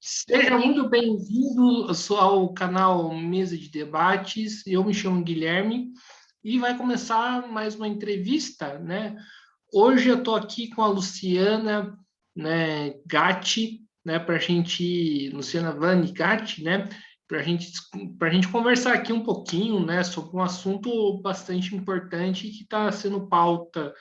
Seja muito bem-vindo ao canal Mesa de Debates. Eu me chamo Guilherme e vai começar mais uma entrevista, né? Hoje eu estou aqui com a Luciana, né, Gatti, né, para a gente, Luciana Vani Gatti, né, para gente conversar aqui um pouquinho, né, sobre um assunto bastante importante que está sendo pauta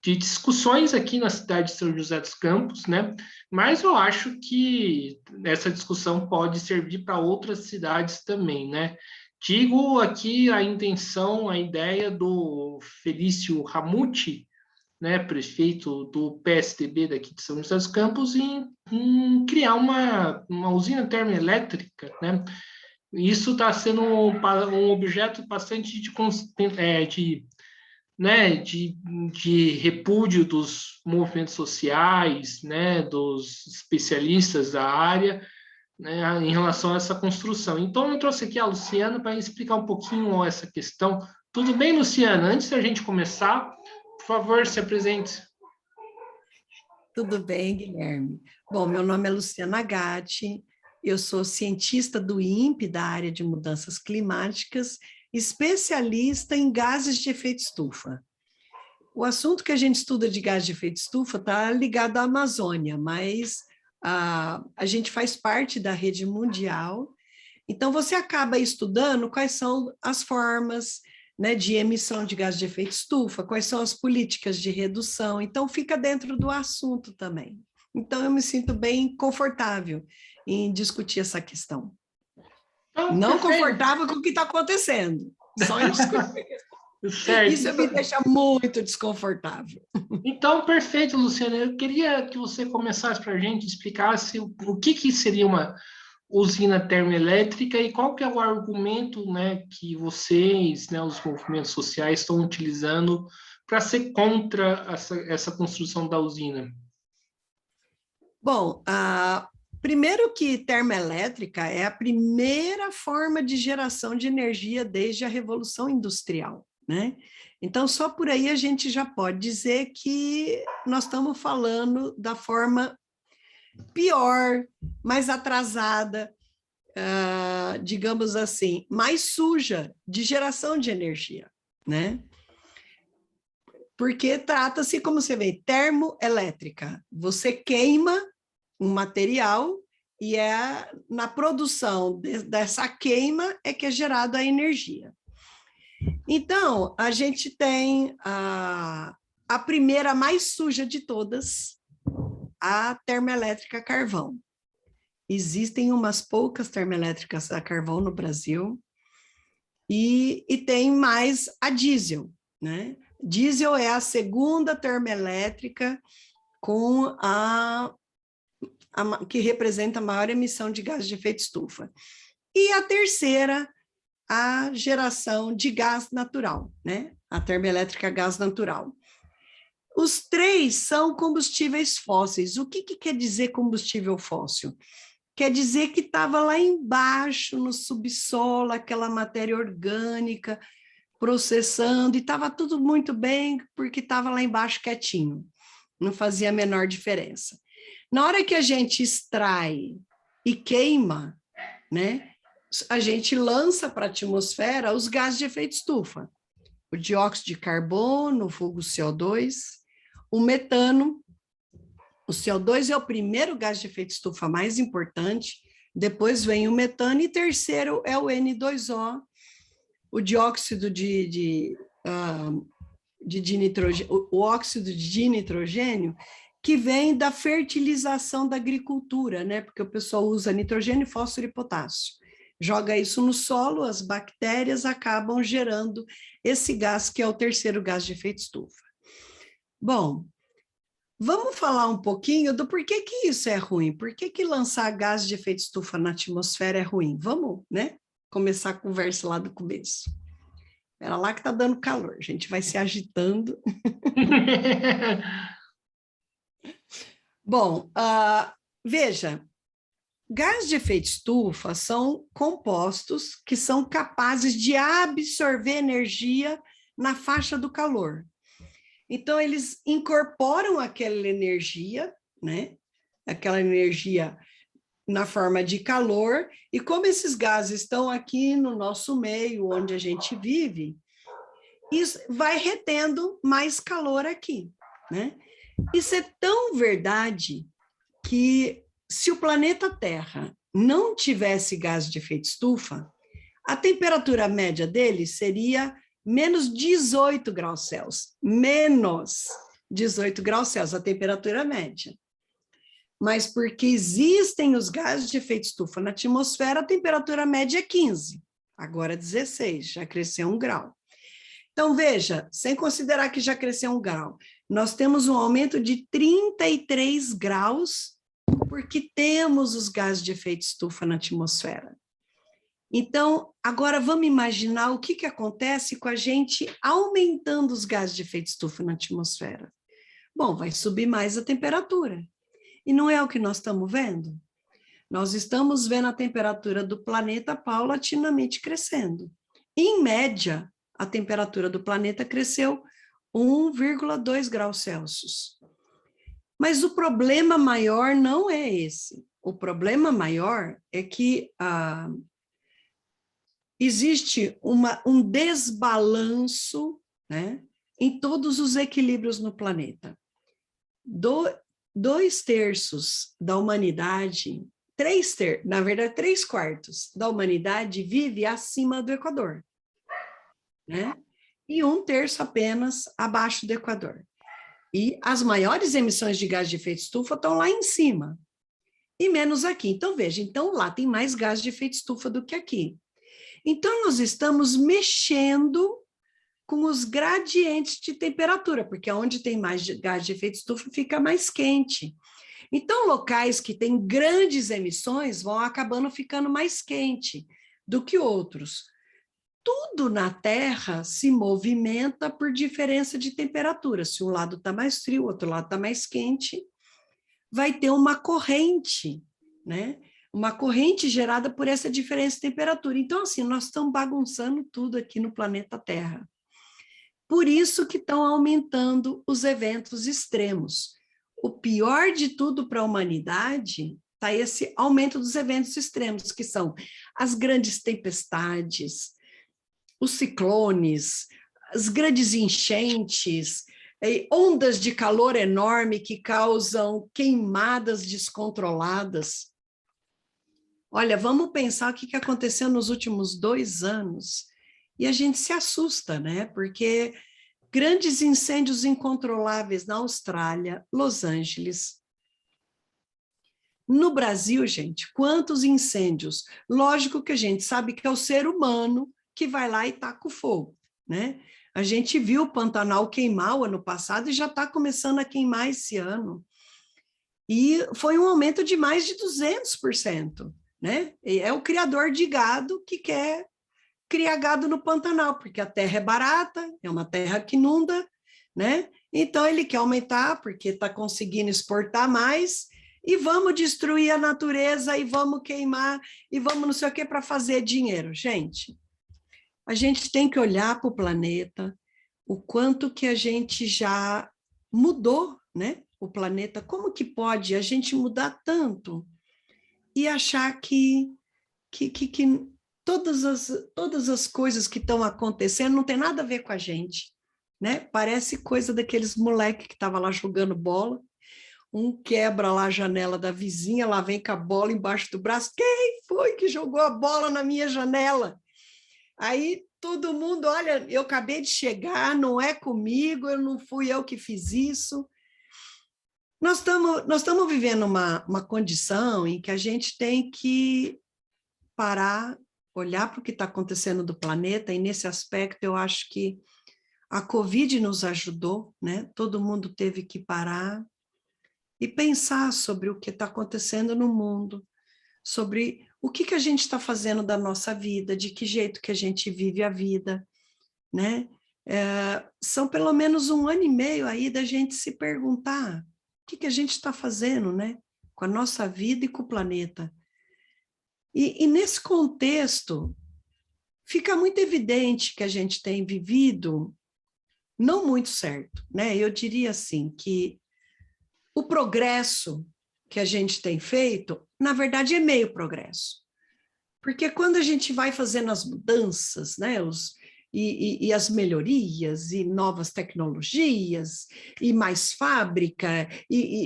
de discussões aqui na cidade de São José dos Campos, né? Mas eu acho que essa discussão pode servir para outras cidades também, né? Digo aqui a intenção, a ideia do Felício Ramute, né, prefeito do PSDB daqui de São José dos Campos, criar uma usina termoelétrica, né? Isso está sendo um objeto bastante de né, de repúdio dos movimentos sociais, né, dos especialistas da área, né, em relação a essa construção. Então, eu trouxe aqui a Luciana para explicar um pouquinho essa questão. Tudo bem, Luciana? Antes da gente começar, por favor, se apresente. Tudo bem, Guilherme? Bom, meu nome é Luciana Gatti, eu sou cientista do INPE, da área de mudanças climáticas, especialista em gases de efeito estufa. O assunto que a gente estuda de gás de efeito estufa está ligado à Amazônia, mas a gente faz parte da rede mundial, então você acaba estudando quais são as formas, né, de emissão de gás de efeito estufa, quais são as políticas de redução, então fica dentro do assunto também. Então eu me sinto bem confortável em discutir essa questão. Então, Não perfeito. confortável com o que está acontecendo, só em discutir. Certo. Isso me deixa muito desconfortável. Então, perfeito, Luciana. Eu queria que você começasse para a gente, explicasse o que seria uma usina termoelétrica e qual que é o argumento, né, que vocês, né, os movimentos sociais estão utilizando para ser contra essa construção da usina. Bom, primeiro que termoelétrica é a primeira forma de geração de energia desde a Revolução Industrial, né? Então, só por aí a gente já pode dizer que nós estamos falando da forma pior, mais atrasada, digamos assim, mais suja de geração de energia, né? Porque trata-se, como você vê, termoelétrica. Você queima um material e na produção dessa queima é que é gerada a energia. Então, a gente tem a primeira mais suja de todas, a termoelétrica a carvão. Existem umas poucas termoelétricas a carvão no Brasil e tem mais a diesel, né? Diesel é a segunda termoelétrica com que representa a maior emissão de gás de efeito estufa. E a terceira, a geração de gás natural, né? A termoelétrica a gás natural. Os três são combustíveis fósseis. O que quer dizer combustível fóssil? Quer dizer que estava lá embaixo, no subsolo, aquela matéria orgânica, processando, e estava tudo muito bem, porque estava lá embaixo quietinho. Não fazia a menor diferença. Na hora que a gente extrai e queima, né, a gente lança para a atmosfera os gases de efeito estufa. O dióxido de carbono, o vulgo CO2, o metano. O CO2 é o primeiro gás de efeito estufa mais importante, depois vem o metano e terceiro é o N2O, o dióxido de nitrogênio, o óxido de dinitrogênio, que vem da fertilização da agricultura, né? Porque o pessoal usa nitrogênio, fósforo e potássio. Joga isso no solo, as bactérias acabam gerando esse gás, que é o terceiro gás de efeito estufa. Bom, vamos falar um pouquinho do porquê que isso é ruim. Por que lançar gás de efeito estufa na atmosfera é ruim? Vamos, né? Começar a conversa lá do começo. Era lá que está dando calor, a gente vai se agitando. Bom, veja, gás de efeito estufa são compostos que são capazes de absorver energia na faixa do calor. Então, eles incorporam aquela energia, né? Aquela energia na forma de calor, e como esses gases estão aqui no nosso meio, onde a gente vive, isso vai retendo mais calor aqui, né? Isso é tão verdade que se o planeta Terra não tivesse gás de efeito estufa, a temperatura média dele seria menos 18 graus Celsius. Menos 18 graus Celsius, a temperatura média. Mas porque existem os gases de efeito estufa na atmosfera, a temperatura média é 15. Agora 16, já cresceu 1 grau. Então, veja, sem considerar que já cresceu 1 grau, nós temos um aumento de 33 graus porque temos os gases de efeito estufa na atmosfera. Então, agora vamos imaginar o que acontece com a gente aumentando os gases de efeito estufa na atmosfera. Bom, vai subir mais a temperatura. E não é o que nós estamos vendo? Nós estamos vendo a temperatura do planeta paulatinamente crescendo. Em média, a temperatura do planeta cresceu 1,2 graus Celsius. Mas o problema maior não é esse. O problema maior é que existe um desbalanço, né, em todos os equilíbrios no planeta. 2/3 da humanidade, na verdade, 3/4 da humanidade vive acima do Equador, né? E 1/3 apenas abaixo do Equador. E as maiores emissões de gás de efeito estufa estão lá em cima, e menos aqui. Então, veja, então lá tem mais gás de efeito estufa do que aqui. Então, nós estamos mexendo com os gradientes de temperatura, porque onde tem mais gás de efeito estufa fica mais quente. Então, locais que têm grandes emissões vão acabando ficando mais quente do que outros. Tudo na Terra se movimenta por diferença de temperatura. Se um lado está mais frio, o outro lado está mais quente, vai ter uma corrente, né? Uma corrente gerada por essa diferença de temperatura. Então, assim, nós estamos bagunçando tudo aqui no planeta Terra. Por isso que estão aumentando os eventos extremos. O pior de tudo para a humanidade está esse aumento dos eventos extremos, que são as grandes tempestades, os ciclones, as grandes enchentes, ondas de calor enorme que causam queimadas descontroladas. Olha, vamos pensar o que aconteceu nos últimos 2 anos e a gente se assusta, né? Porque grandes incêndios incontroláveis na Austrália, Los Angeles. No Brasil, gente, quantos incêndios? Lógico que a gente sabe que é o ser humano que vai lá e taca o fogo, né? A gente viu o Pantanal queimar o ano passado e já está começando a queimar esse ano. E foi um aumento de mais de 200%, né? E é o criador de gado que quer criar gado no Pantanal, porque a terra é barata, é uma terra que inunda, né? Então ele quer aumentar porque está conseguindo exportar mais e vamos destruir a natureza e vamos queimar e vamos não sei o que para fazer dinheiro. Gente, a gente tem que olhar para o planeta, o quanto que a gente já mudou, né? O planeta, como que pode a gente mudar tanto e achar que todas as coisas que estão acontecendo não tem nada a ver com a gente, né? Parece coisa daqueles moleques que estavam lá jogando bola, um quebra lá a janela da vizinha, lá vem com a bola embaixo do braço, quem foi que jogou a bola na minha janela? Aí todo mundo, olha, eu acabei de chegar, não é comigo, não fui eu que fiz isso. Nós estamos vivendo uma condição em que a gente tem que parar, olhar para o que está acontecendo do planeta, e nesse aspecto eu acho que a Covid nos ajudou, né? Todo mundo teve que parar e pensar sobre o que está acontecendo no mundo, sobre o que a gente está fazendo da nossa vida, de que jeito que a gente vive a vida, né? São pelo menos 1 ano e meio aí da gente se perguntar o que a gente está fazendo, né? Com a nossa vida e com o planeta. E nesse contexto, fica muito evidente que a gente tem vivido não muito certo, né? Eu diria assim, que o progresso que a gente tem feito, na verdade, é meio progresso. Porque quando a gente vai fazendo as mudanças, né, e as melhorias, e novas tecnologias, e mais fábrica,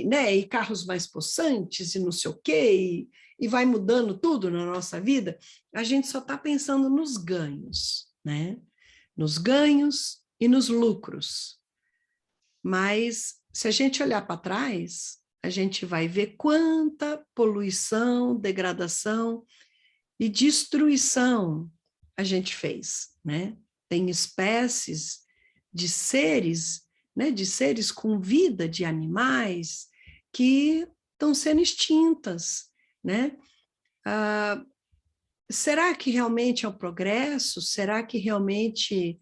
né, e carros mais possantes, e não sei o quê, e vai mudando tudo na nossa vida, a gente só está pensando nos ganhos, né? Nos ganhos e nos lucros. Mas, se a gente olhar para trás, a gente vai ver quanta poluição, degradação e destruição a gente fez, né? Tem espécies de seres, né, de seres com vida, de animais, que estão sendo extintas, né? Será que realmente é o progresso? Será que realmente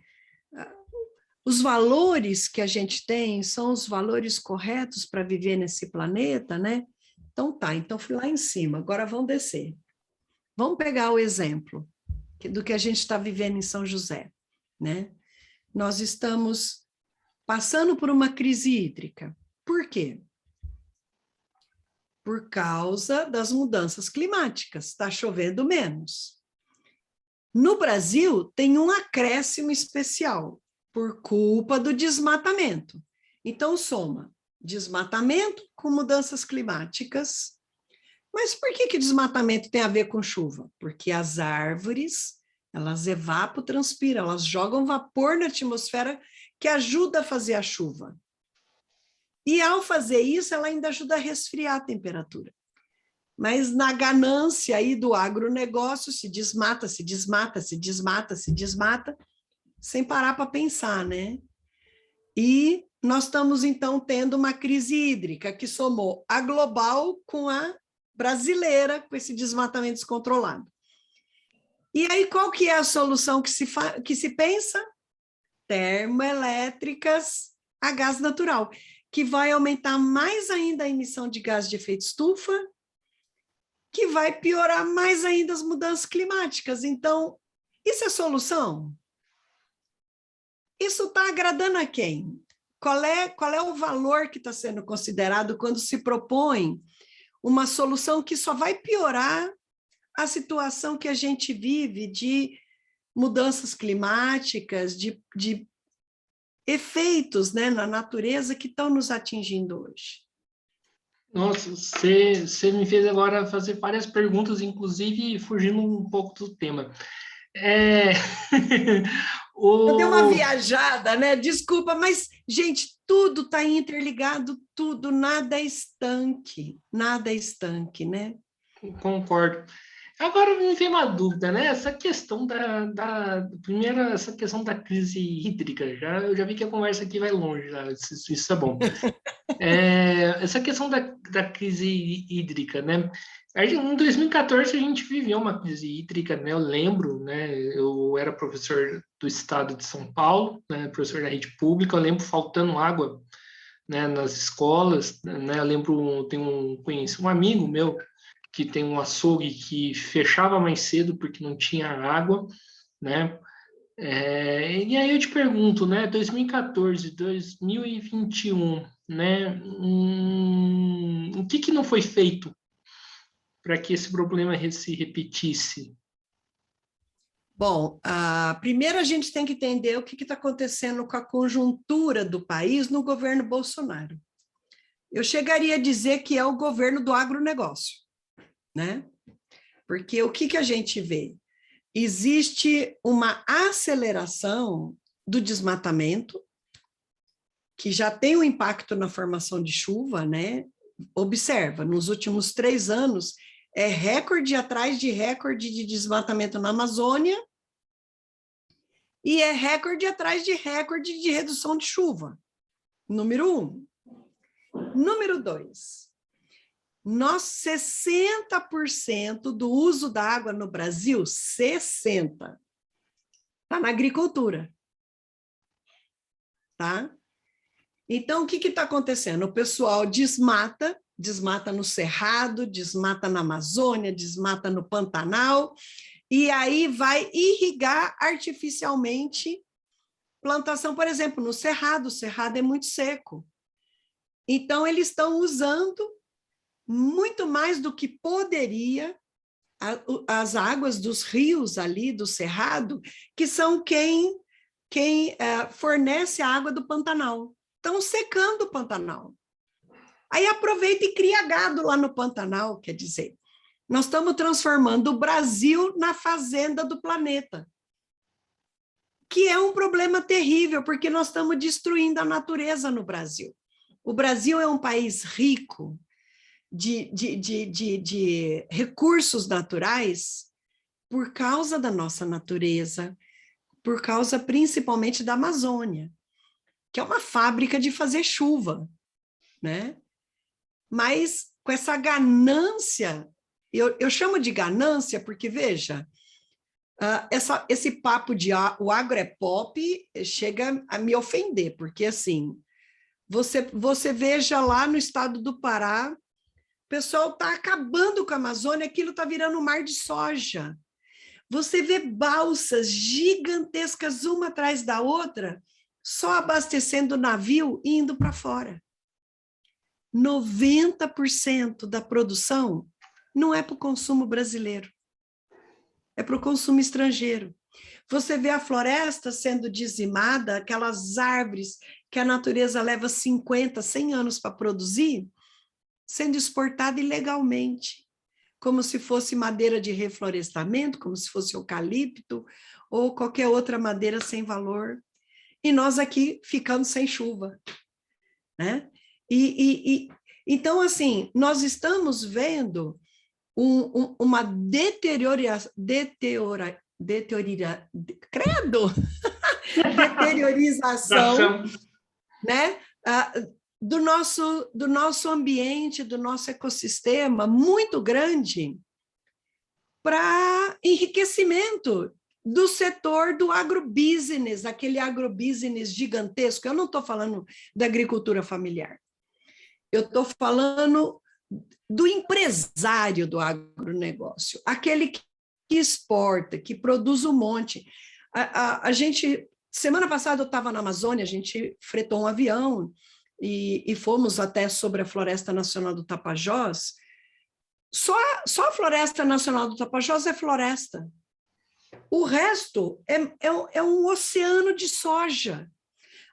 os valores que a gente tem são os valores corretos para viver nesse planeta, né? Então tá, então fui lá em cima, agora vamos descer. Vamos pegar o exemplo do que a gente está vivendo em São José, né? Nós estamos passando por uma crise hídrica. Por quê? Por causa das mudanças climáticas, está chovendo menos. No Brasil, tem um acréscimo especial por culpa do desmatamento. Então, soma desmatamento com mudanças climáticas. Mas por que desmatamento tem a ver com chuva? Porque as árvores, elas evapotranspiram, elas jogam vapor na atmosfera que ajuda a fazer a chuva. E ao fazer isso, ela ainda ajuda a resfriar a temperatura. Mas na ganância aí do agronegócio, se desmata, se desmata, se desmata, se desmata, sem parar para pensar, né? E nós estamos, então, tendo uma crise hídrica que somou a global com a brasileira, com esse desmatamento descontrolado. E aí, qual que é a solução que se pensa? Termoelétricas a gás natural, que vai aumentar mais ainda a emissão de gás de efeito estufa, que vai piorar mais ainda as mudanças climáticas. Então, isso é solução? Isso está agradando a quem? Qual é o valor que está sendo considerado quando se propõe uma solução que só vai piorar a situação que a gente vive de mudanças climáticas, de efeitos, né, na natureza que estão nos atingindo hoje? Nossa, você me fez agora fazer várias perguntas, inclusive fugindo um pouco do tema. Eu dei uma viajada, né? Desculpa, mas, gente, tudo está interligado, tudo, nada é estanque, né? Concordo. Agora me vem uma dúvida, né? Essa questão primeiro, essa questão da crise hídrica, eu já vi que a conversa aqui vai longe, já, isso é bom. Essa questão da crise hídrica, né? Em 2014 a gente viveu uma crise hídrica, né? Eu lembro, né? Eu era professor do estado de São Paulo, né? Professor da rede pública, eu lembro faltando água, né? Nas escolas, né? Eu lembro, conheci um amigo meu que tem um açougue que fechava mais cedo porque não tinha água, né? E aí eu te pergunto, né? 2014, 2021, né? O que não foi feito para que esse problema se repetisse? Bom, primeiro a gente tem que entender o que está acontecendo com a conjuntura do país no governo Bolsonaro. Eu chegaria a dizer que é o governo do agronegócio, né? Porque o que a gente vê? Existe uma aceleração do desmatamento, que já tem um impacto na formação de chuva, né? Observa, nos últimos 3 anos, é recorde atrás de recorde de desmatamento na Amazônia e é recorde atrás de recorde de redução de chuva. Número 1. Número 2. Nós, 60% do uso da água no Brasil, 60%, está na agricultura. Tá? Então, o que está acontecendo? O pessoal desmata no Cerrado, desmata na Amazônia, desmata no Pantanal, e aí vai irrigar artificialmente plantação, por exemplo, no Cerrado. O Cerrado é muito seco. Então, eles estão usando muito mais do que poderia as águas dos rios ali do Cerrado, que são quem fornece a água do Pantanal. Estão secando o Pantanal. Aí aproveita e cria gado lá no Pantanal, quer dizer, nós estamos transformando o Brasil na fazenda do planeta, que é um problema terrível, porque nós estamos destruindo a natureza no Brasil. O Brasil é um país rico de recursos naturais por causa da nossa natureza, por causa principalmente da Amazônia, que é uma fábrica de fazer chuva, né? Mas com essa ganância, eu chamo de ganância porque, veja, esse papo de o agro é pop chega a me ofender, porque assim, você veja lá no estado do Pará, o pessoal está acabando com a Amazônia, aquilo está virando um mar de soja. Você vê balsas gigantescas, uma atrás da outra, só abastecendo o navio e indo para fora. 90% da produção não é para o consumo brasileiro, é para o consumo estrangeiro. Você vê a floresta sendo dizimada, aquelas árvores que a natureza leva 50, 100 anos para produzir, sendo exportada ilegalmente, como se fosse madeira de reflorestamento, como se fosse eucalipto ou qualquer outra madeira sem valor. E nós aqui ficando sem chuva, né? Então, assim, nós estamos vendo uma deteriorização, né? Do nosso ambiente, do nosso ecossistema, muito grande para enriquecimento do setor do agrobusiness, aquele agrobusiness gigantesco. Eu não estou falando da agricultura familiar, eu estou falando do empresário do agronegócio, aquele que exporta, que produz um monte. A gente, semana passada eu estava na Amazônia, a gente fretou um avião e fomos até sobre a Floresta Nacional do Tapajós. Só a Floresta Nacional do Tapajós é floresta. O resto é um oceano de soja.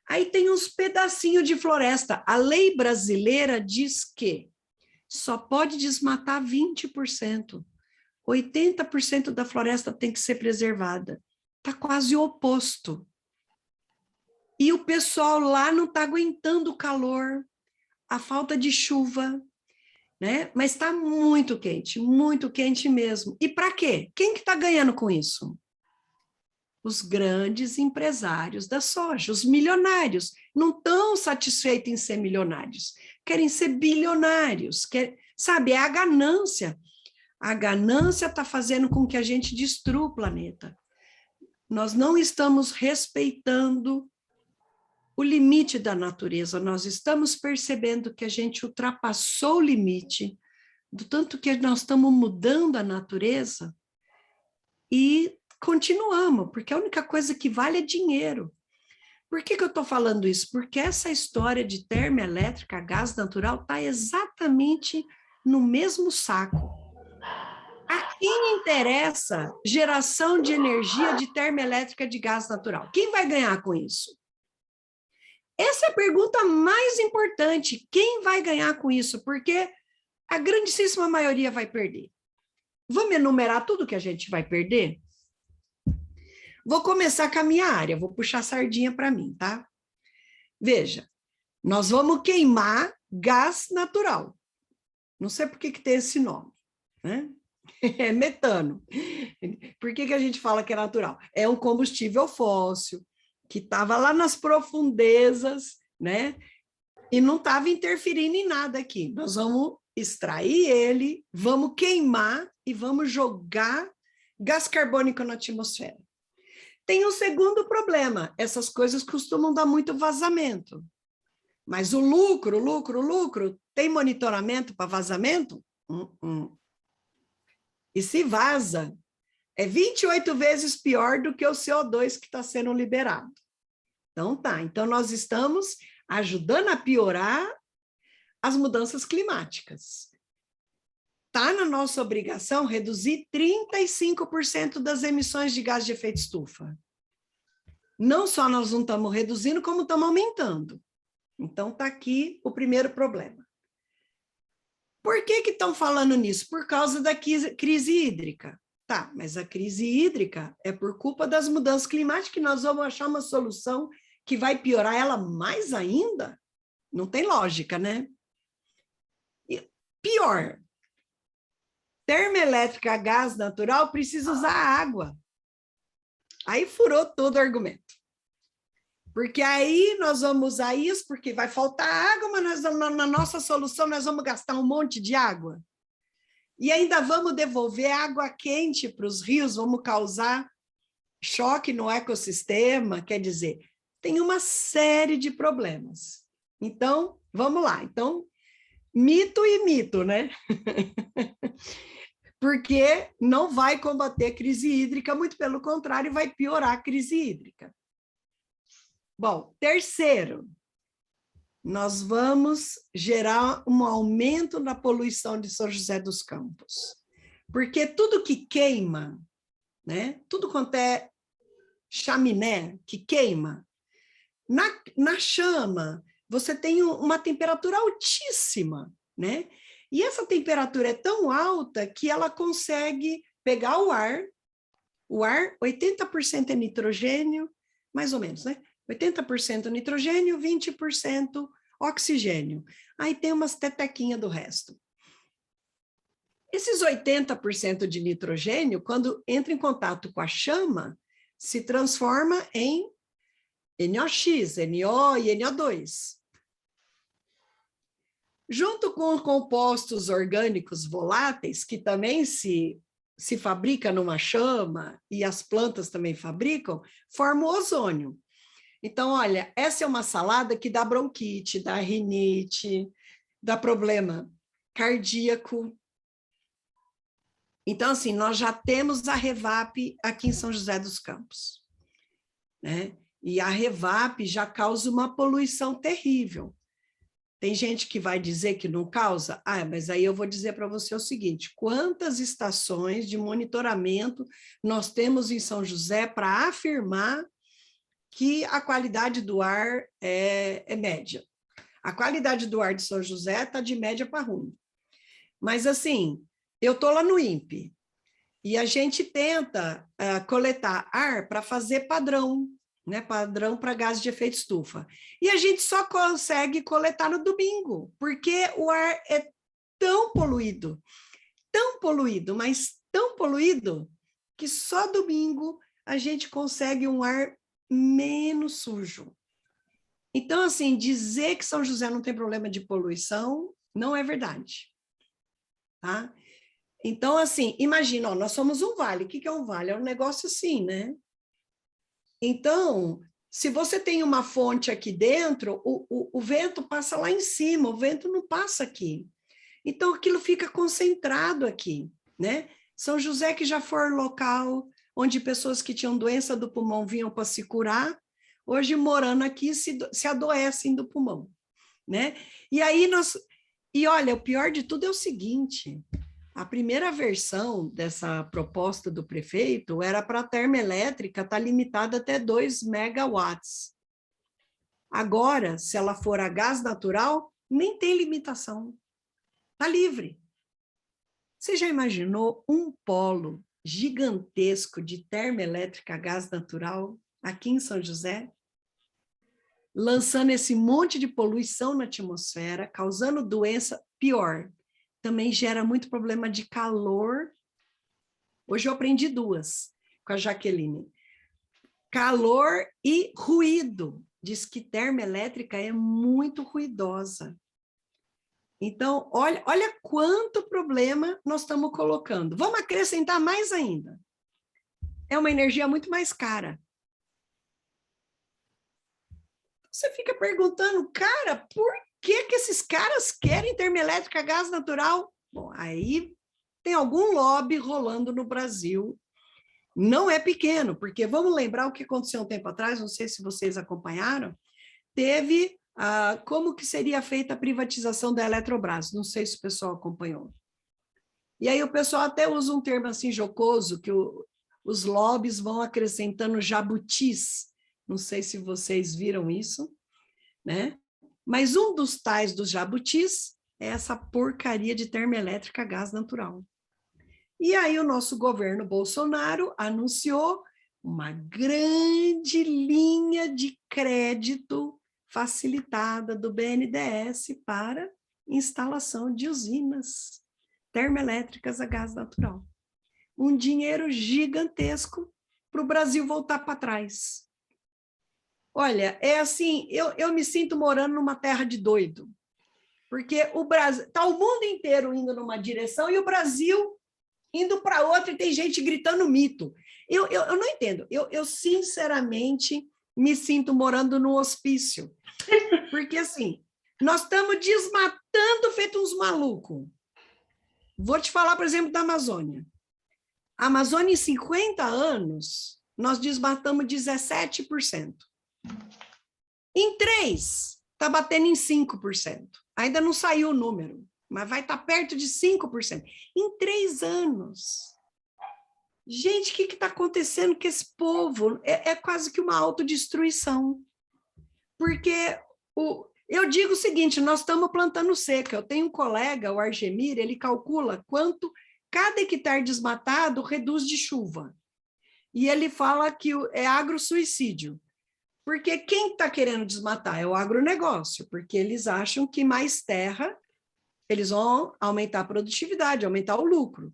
Aí tem uns pedacinhos de floresta. A lei brasileira diz que só pode desmatar 20%. 80% da floresta tem que ser preservada. Está quase o oposto. E o pessoal lá não está aguentando o calor, a falta de chuva, né? Mas está muito quente mesmo. E para quê? Quem que está ganhando com isso? Os grandes empresários da soja, os milionários, não estão satisfeitos em ser milionários, querem ser bilionários, sabe? É a ganância. A ganância está fazendo com que a gente destrua o planeta. Nós não estamos respeitando o limite da natureza, nós estamos percebendo que a gente ultrapassou o limite, do tanto que nós estamos mudando a natureza e continuamos, porque a única coisa que vale é dinheiro. Por que eu estou falando isso? Porque essa história de termoelétrica, gás natural, está exatamente no mesmo saco. A quem interessa geração de energia de termoelétrica de gás natural? Quem vai ganhar com isso? Essa é a pergunta mais importante. Quem vai ganhar com isso? Porque a grandíssima maioria vai perder. Vamos enumerar tudo que a gente vai perder? Vou começar com a minha área, vou puxar a sardinha para mim, tá? Veja, nós vamos queimar gás natural. Não sei por que tem esse nome, né? É metano. Por que a gente fala que é natural? É um combustível fóssil que estava lá nas profundezas, né? E não estava interferindo em nada aqui. Nós vamos extrair ele, vamos queimar e vamos jogar gás carbônico na atmosfera. Tem um segundo problema, essas coisas costumam dar muito vazamento. Mas o lucro, tem monitoramento para vazamento? E se vaza, é 28 vezes pior do que o CO2 que está sendo liberado. Então tá, então nós estamos ajudando a piorar as mudanças climáticas. está na nossa obrigação reduzir 35% das emissões de gás de efeito estufa. Não só nós não estamos reduzindo, como estamos aumentando. Então, está aqui o primeiro problema. Por que estão falando nisso? Por causa da crise hídrica. Tá, mas a crise hídrica é por culpa das mudanças climáticas que nós vamos achar uma solução que vai piorar ela mais ainda? Não tem lógica, né? E pior, termoelétrica a gás natural precisa usar água. Aí furou todo o argumento. Porque aí nós vamos usar isso, porque vai faltar água, mas nós vamos, na nossa solução nós vamos gastar um monte de água. E ainda vamos devolver água quente para os rios, vamos causar choque no ecossistema, quer dizer, tem uma série de problemas. Então, vamos lá. Então, mito e mito, né? Porque não vai combater a crise hídrica, muito pelo contrário, vai piorar a crise hídrica. Bom, terceiro, nós vamos gerar um aumento na poluição de São José dos Campos. Porque tudo que queima, né? Tudo quanto é chaminé que queima, na chama, você tem uma temperatura altíssima, né? E essa temperatura é tão alta que ela consegue pegar o ar 80% é nitrogênio, mais ou menos, né? 80% nitrogênio, 20% oxigênio. Aí tem umas tetequinhas do resto. Esses 80% de nitrogênio, quando entra em contato com a chama, se transforma em NOx, NO e NO2. Junto com compostos orgânicos voláteis, que também se fabrica numa chama, e as plantas também fabricam, forma o ozônio. Então, olha, essa é uma salada que dá bronquite, dá rinite, dá problema cardíaco. Então, assim, nós já temos a Revap aqui em São José dos Campos, né? E a Revap já causa uma poluição terrível. Tem gente que vai dizer que não causa? Ah, mas aí eu vou dizer para você o seguinte, quantas estações de monitoramento nós temos em São José para afirmar que a qualidade do ar é média? A qualidade do ar de São José está de média para ruim. Mas, assim, eu estou lá no INPE e a gente tenta coletar ar para fazer padrão, né? Padrão para gás de efeito estufa. E a gente só consegue coletar no domingo, porque o ar é tão poluído, mas tão poluído, que só domingo a gente consegue um ar menos sujo. Então, assim, dizer que São José não tem problema de poluição não é verdade. Tá? Então, assim, imagina, ó, nós somos um vale. O que é um vale? É um negócio assim, né? Então, se você tem uma fonte aqui dentro, o vento passa lá em cima, o vento não passa aqui. Então, aquilo fica concentrado aqui, né? São José, que já foi local onde pessoas que tinham doença do pulmão vinham para se curar, hoje morando aqui se adoecem do pulmão, né? E aí e olha, o pior de tudo é o seguinte, a primeira versão dessa proposta do prefeito era para a termoelétrica estar limitada até 2 megawatts. Agora, se ela for a gás natural, nem tem limitação. Está livre. Você já imaginou um polo gigantesco de termoelétrica a gás natural aqui em São José? Lançando esse monte de poluição na atmosfera, causando doença, pior, também gera muito problema de calor. Hoje eu aprendi 2 com a Jaqueline. Calor e ruído. Diz que termoelétrica é muito ruidosa. Então, olha quanto problema nós estamos colocando. Vamos acrescentar mais ainda. É uma energia muito mais cara. Você fica perguntando, cara, por que esses caras querem termoelétrica a gás natural? Bom, aí tem algum lobby rolando no Brasil. Não é pequeno, porque vamos lembrar o que aconteceu um tempo atrás, não sei se vocês acompanharam, teve como que seria feita a privatização da Eletrobras, não sei se o pessoal acompanhou. E aí o pessoal até usa um termo assim jocoso, que os lobbies vão acrescentando jabutis. Não sei se vocês viram isso, né? Mas um dos tais dos jabutis é essa porcaria de termoelétrica a gás natural. E aí o nosso governo Bolsonaro anunciou uma grande linha de crédito facilitada do BNDES para instalação de usinas termoelétricas a gás natural. Um dinheiro gigantesco para o Brasil voltar para trás. Olha, é assim, eu me sinto morando numa terra de doido, porque o Brasil, está o mundo inteiro indo numa direção e o Brasil indo para outra e tem gente gritando mito. Eu não entendo, eu sinceramente me sinto morando num hospício, porque assim, nós estamos desmatando feito uns malucos. Vou te falar, por exemplo, da Amazônia. A Amazônia, em 50 anos, nós desmatamos 17%. Em 3, está batendo em 5%. Ainda não saiu o número, mas vai estar perto de 5%. Em 3 anos. Gente, o que está acontecendo com esse povo? É quase que uma autodestruição. Porque eu digo o seguinte, nós estamos plantando seca. Eu tenho um colega, o Argemir, ele calcula quanto cada hectare desmatado reduz de chuva. E ele fala que é agrosuicídio. Porque quem está querendo desmatar é o agronegócio, porque eles acham que mais terra, eles vão aumentar a produtividade, aumentar o lucro.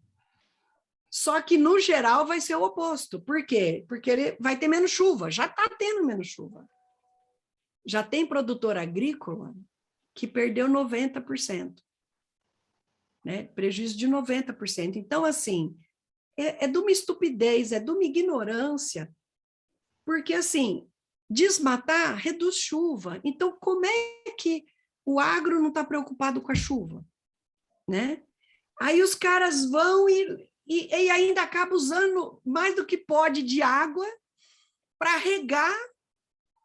Só que, no geral, vai ser o oposto. Por quê? Porque ele vai ter menos chuva, já está tendo menos chuva. Já tem produtor agrícola que perdeu 90%. Né? Prejuízo de 90%. Então, assim, é de uma estupidez, é de uma ignorância, porque, assim, desmatar reduz chuva. Então, como é que o agro não está preocupado com a chuva? Né? Aí os caras vão e ainda acabam usando mais do que pode de água para regar,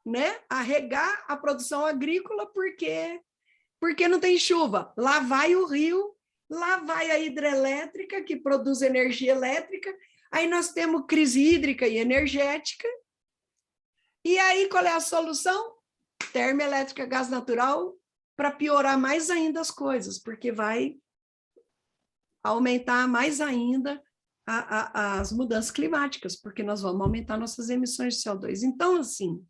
né? Arregar a produção agrícola, porque não tem chuva. Lá vai o rio, lá vai a hidrelétrica, que produz energia elétrica, aí nós temos crise hídrica e energética. E aí, qual é a solução? Termoelétrica, gás natural, para piorar mais ainda as coisas, porque vai aumentar mais ainda as mudanças climáticas, porque nós vamos aumentar nossas emissões de CO2. Então, assim,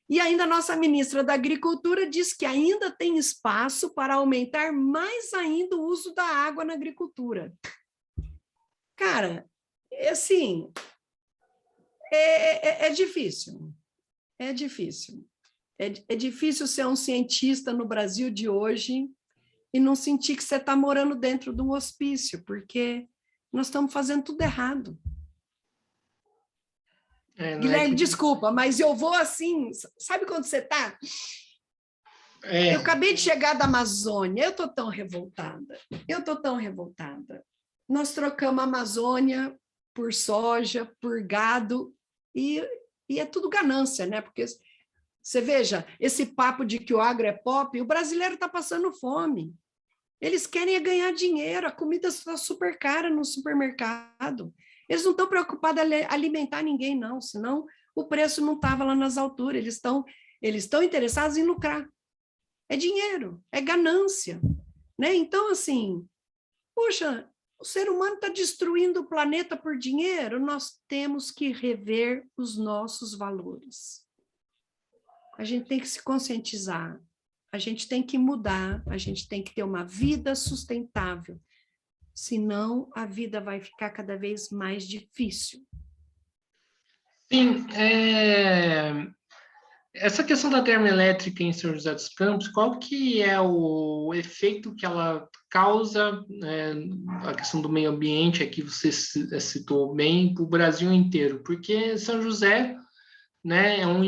e ainda a nossa ministra da Agricultura diz que ainda tem espaço para aumentar mais ainda o uso da água na agricultura. Cara, assim, é difícil. É difícil. É difícil ser um cientista no Brasil de hoje e não sentir que você está morando dentro de um hospício, porque nós estamos fazendo tudo errado. Guilherme, desculpa, mas eu vou assim, sabe quando você está? Eu acabei de chegar da Amazônia, eu estou tão revoltada, Nós trocamos a Amazônia por soja, por gado, e é tudo ganância, né? Porque você veja, esse papo de que o agro é pop, o brasileiro está passando fome. Eles querem ganhar dinheiro, a comida está super cara no supermercado. Eles não estão preocupados em alimentar ninguém, não, senão o preço não estava lá nas alturas. Eles estão interessados em lucrar. É dinheiro, é ganância. Né? Então, assim, poxa, o ser humano está destruindo o planeta por dinheiro, nós temos que rever os nossos valores. A gente tem que se conscientizar. A gente tem que mudar, a gente tem que ter uma vida sustentável, senão a vida vai ficar cada vez mais difícil. Sim, essa questão da termoelétrica em São José dos Campos, qual que é o efeito que ela causa, a questão do meio ambiente, aqui você citou bem, para o Brasil inteiro? Porque São José, né, é um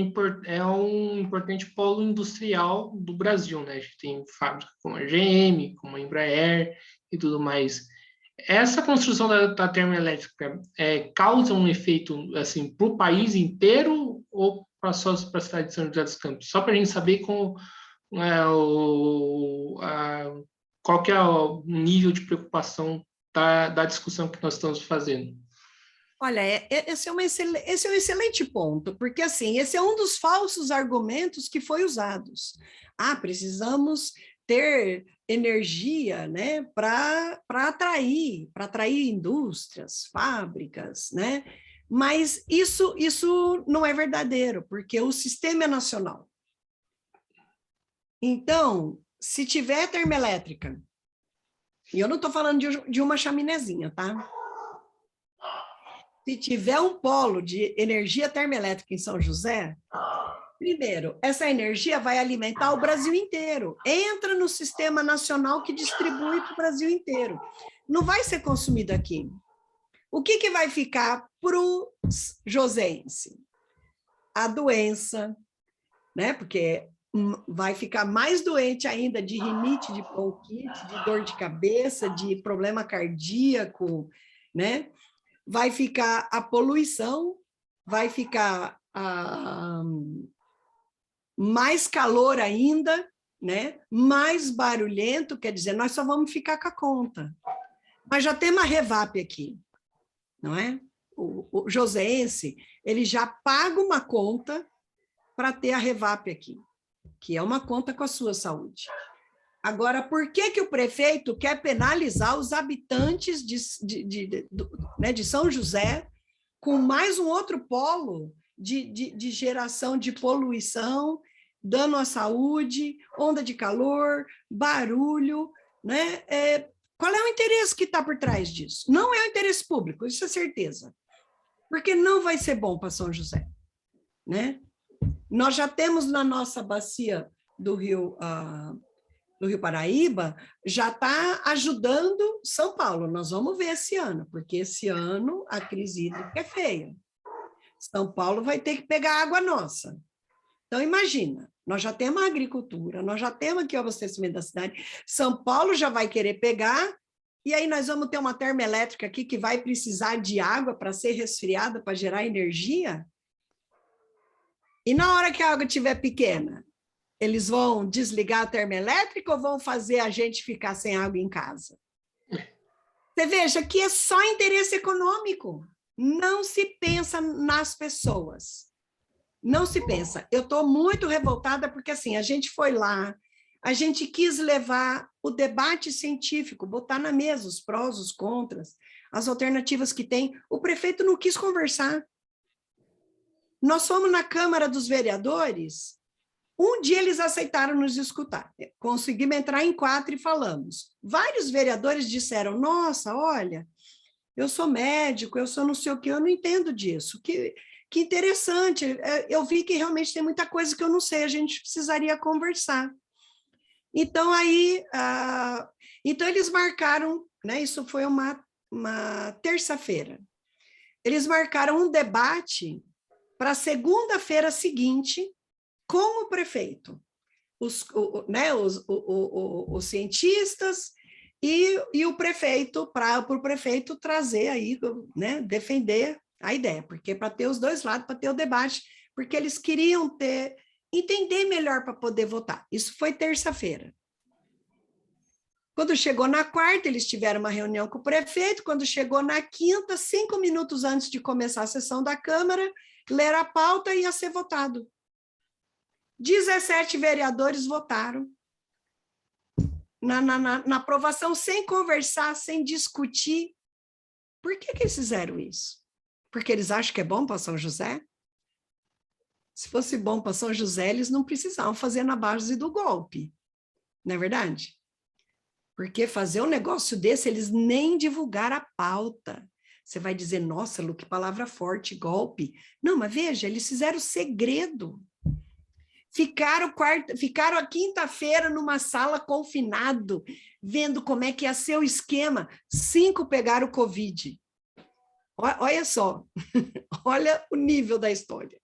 importante polo industrial do Brasil, né? A gente tem fábricas como a GM, como a Embraer e tudo mais. Essa construção da termoelétrica causa um efeito assim para o país inteiro ou para a cidade de São José dos Campos? Só para a gente saber qual que é o nível de preocupação da discussão que nós estamos fazendo. Olha, esse é um excelente ponto, porque assim, esse é um dos falsos argumentos que foi usados. Precisamos ter energia, né, para atrair indústrias, fábricas, né? Mas isso não é verdadeiro, porque o sistema é nacional. Então, se tiver termoelétrica, e eu não estou falando de uma chaminézinha, tá? Se tiver um polo de energia termoelétrica em São José, primeiro, essa energia vai alimentar o Brasil inteiro. Entra no sistema nacional que distribui para o Brasil inteiro. Não vai ser consumido aqui. O que vai ficar para o josense? A doença, né? Porque vai ficar mais doente ainda de rinite, de bronquite, de dor de cabeça, de problema cardíaco, né? Vai ficar a poluição, vai ficar mais calor ainda, né? Mais barulhento, quer dizer, nós só vamos ficar com a conta. Mas já tem uma Revap aqui, não é? O josense, ele já paga uma conta para ter a Revap aqui, que é uma conta com a sua saúde. Agora, por que o prefeito quer penalizar os habitantes de São José com mais um outro polo de geração de poluição, dano à saúde, onda de calor, barulho, né? Qual é o interesse que está por trás disso? Não é o interesse público, isso é certeza, porque não vai ser bom para São José, né? Nós já temos na nossa bacia do Rio Paraíba, já está ajudando São Paulo. Nós vamos ver esse ano, porque esse ano a crise hídrica é feia. São Paulo vai ter que pegar água nossa. Então, imagina, nós já temos a agricultura, nós já temos aqui o abastecimento da cidade, São Paulo já vai querer pegar, e aí nós vamos ter uma termoelétrica aqui que vai precisar de água para ser resfriada, para gerar energia. E na hora que a água estiver pequena, eles vão desligar a termoelétrica ou vão fazer a gente ficar sem água em casa? Você veja que é só interesse econômico. Não se pensa nas pessoas. Não se pensa. Eu estou muito revoltada porque, assim, a gente foi lá, a gente quis levar o debate científico, botar na mesa os prós, os contras, as alternativas que tem. O prefeito não quis conversar. Nós fomos na Câmara dos Vereadores, um dia eles aceitaram nos escutar. Conseguimos entrar em 4 e falamos. Vários vereadores disseram, nossa, olha, eu sou médico, eu sou não sei o quê, eu não entendo disso. Que interessante, eu vi que realmente tem muita coisa que eu não sei, a gente precisaria conversar. Então, aí, então eles marcaram, né, isso foi uma terça-feira, eles marcaram um debate para a segunda-feira seguinte com o prefeito, os cientistas e o prefeito, para o prefeito trazer aí, né, defender a ideia, porque para ter os dois lados, para ter o debate, porque eles queriam entender melhor para poder votar. Isso foi terça-feira. Quando chegou na quarta, eles tiveram uma reunião com o prefeito. Quando chegou na quinta, 5 minutos antes de começar a sessão da Câmara, leram a pauta e ia ser votado. 17 vereadores votaram na aprovação, sem conversar, sem discutir. Por que eles fizeram isso? Porque eles acham que é bom para São José? Se fosse bom para São José, eles não precisavam fazer na base do golpe. Não é verdade? Porque fazer um negócio desse, eles nem divulgaram a pauta. Você vai dizer, nossa, Lu, que palavra forte, golpe. Não, mas veja, eles fizeram segredo. Ficaram a quinta-feira numa sala confinado, vendo como é que ia ser o esquema. 5 pegaram o Covid. Olha só, olha o nível da história.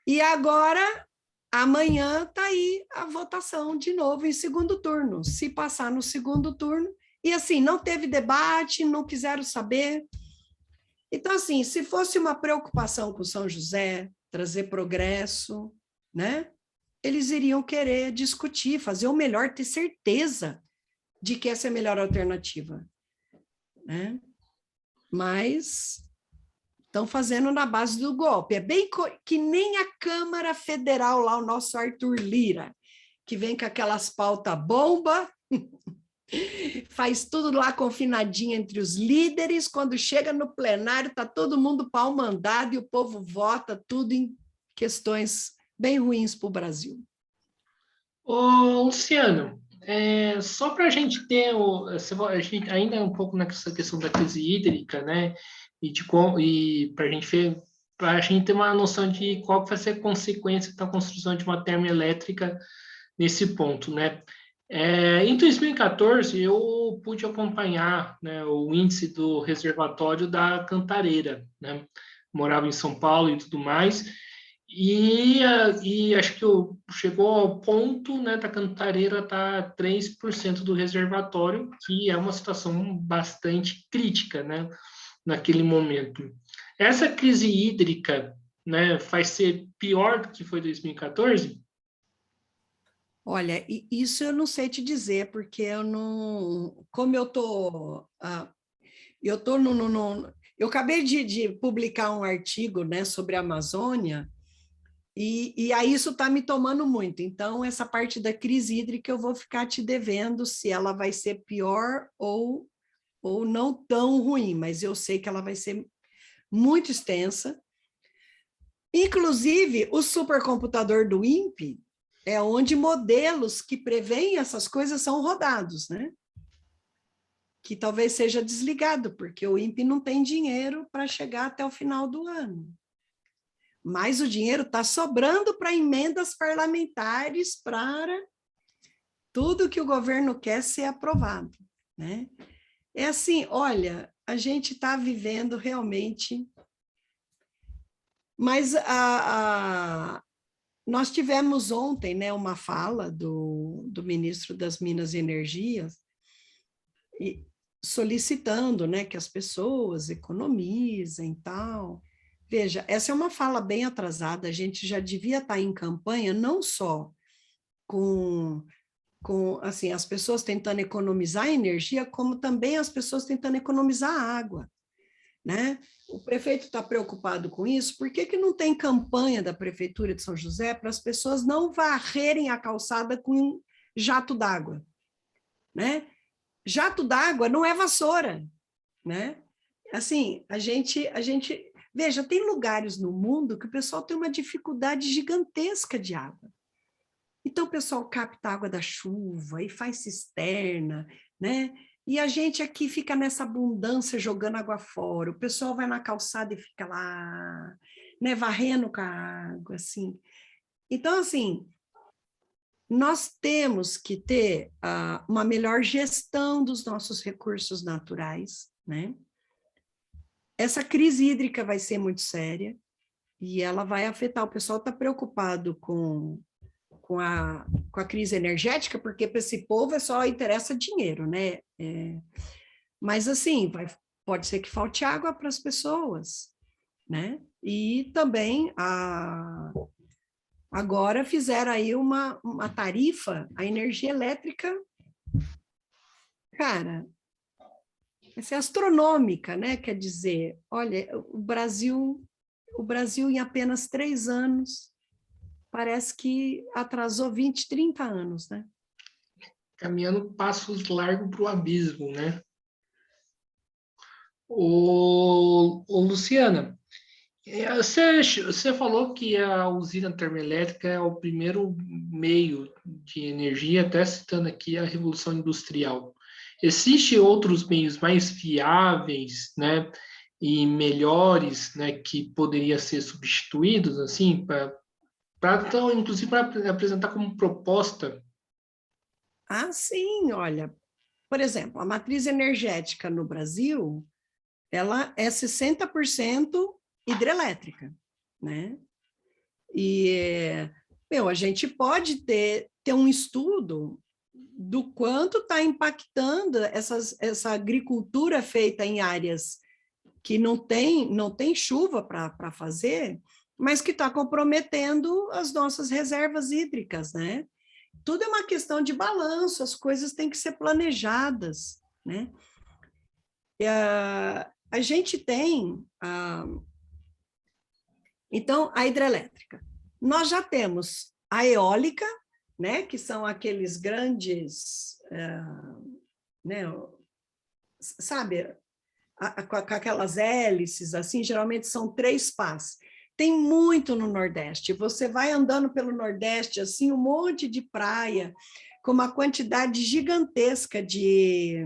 E agora, amanhã está aí a votação de novo em segundo turno. Se passar no segundo turno, e assim, não teve debate, não quiseram saber. Então, assim, se fosse uma preocupação com São José, trazer progresso, né? Eles iriam querer discutir, fazer o melhor, ter certeza de que essa é a melhor alternativa, né? Mas estão fazendo na base do golpe. É bem que nem a Câmara Federal, lá o nosso Arthur Lira, que vem com aquelas pautas bomba, faz tudo lá confinadinho entre os líderes, quando chega no plenário está todo mundo pau mandado e o povo vota tudo em questões bem ruins para o Brasil. Ô, Luciano, só para a gente ter, a gente ainda é um pouco nessa questão da crise hídrica, né? E para a gente ter uma noção de qual vai ser a consequência da construção de uma termoelétrica nesse ponto, né? Em 2014, eu pude acompanhar, né, o índice do reservatório da Cantareira, né? Morava em São Paulo e tudo mais, e acho que chegou ao ponto, né, da Cantareira estar 3% do reservatório, que é uma situação bastante crítica, né, naquele momento. Essa crise hídrica, né, vai ser pior do que foi 2014? Olha, isso eu não sei te dizer, porque eu não... Como eu tô... eu tô eu acabei de publicar um artigo, né, sobre a Amazônia, e aí isso está me tomando muito. Então, essa parte da crise hídrica eu vou ficar te devendo se ela vai ser pior ou não tão ruim, mas eu sei que ela vai ser muito extensa. Inclusive, o supercomputador do INPE é onde modelos que preveem essas coisas são rodados, né? Que talvez seja desligado, porque o INPE não tem dinheiro para chegar até o final do ano. Mas o dinheiro está sobrando para emendas parlamentares, para tudo que o governo quer ser aprovado, né? É assim, olha, a gente está vivendo realmente... Mas nós tivemos ontem, né, uma fala do ministro das Minas e Energias, solicitando, né, que as pessoas economizem e tal. Veja, essa é uma fala bem atrasada, a gente já devia estar em campanha, não só com assim, as pessoas tentando economizar energia, como também as pessoas tentando economizar água, né? O prefeito está preocupado com isso, por que não tem campanha da Prefeitura de São José para as pessoas não varrerem a calçada com jato d'água, né? Jato d'água não é vassoura, né? Assim, a gente... Veja, tem lugares no mundo que o pessoal tem uma dificuldade gigantesca de água. Então, o pessoal capta água da chuva e faz cisterna, né? E a gente aqui fica nessa abundância jogando água fora. O pessoal vai na calçada e fica lá, né, varrendo com a água, assim. Então, assim, nós temos que ter uma melhor gestão dos nossos recursos naturais, né? Essa crise hídrica vai ser muito séria e ela vai afetar. O pessoal está preocupado com a crise energética, porque para esse povo só interessa dinheiro, né? Mas, assim, pode ser que falte água para as pessoas, né? E também, agora fizeram aí uma tarifa, a energia elétrica, cara, vai ser astronômica, né? Quer dizer, olha, o Brasil em apenas 3 anos, parece que atrasou 20, 30 anos, né? Caminhando passos largos para o abismo, né? Ô, Luciana, você falou que a usina termoelétrica é o primeiro meio de energia, até citando aqui a Revolução Industrial. Existem outros meios mais viáveis, né, e melhores, né, que poderiam ser substituídos, assim, então, inclusive para apresentar como proposta? Ah, sim, olha, por exemplo, a matriz energética no Brasil, ela é 60% hidrelétrica, né? E, a gente pode ter um estudo do quanto está impactando essa agricultura feita em áreas que não tem chuva para fazer, mas que está comprometendo as nossas reservas hídricas, né? Tudo é uma questão de balanço, as coisas têm que ser planejadas, né? A gente tem, então, a hidrelétrica. Nós já temos a eólica, né, que são aqueles grandes, né, sabe, com aquelas hélices, assim, geralmente são 3 pás. Tem muito no Nordeste. Você vai andando pelo Nordeste, assim, um monte de praia, com uma quantidade gigantesca de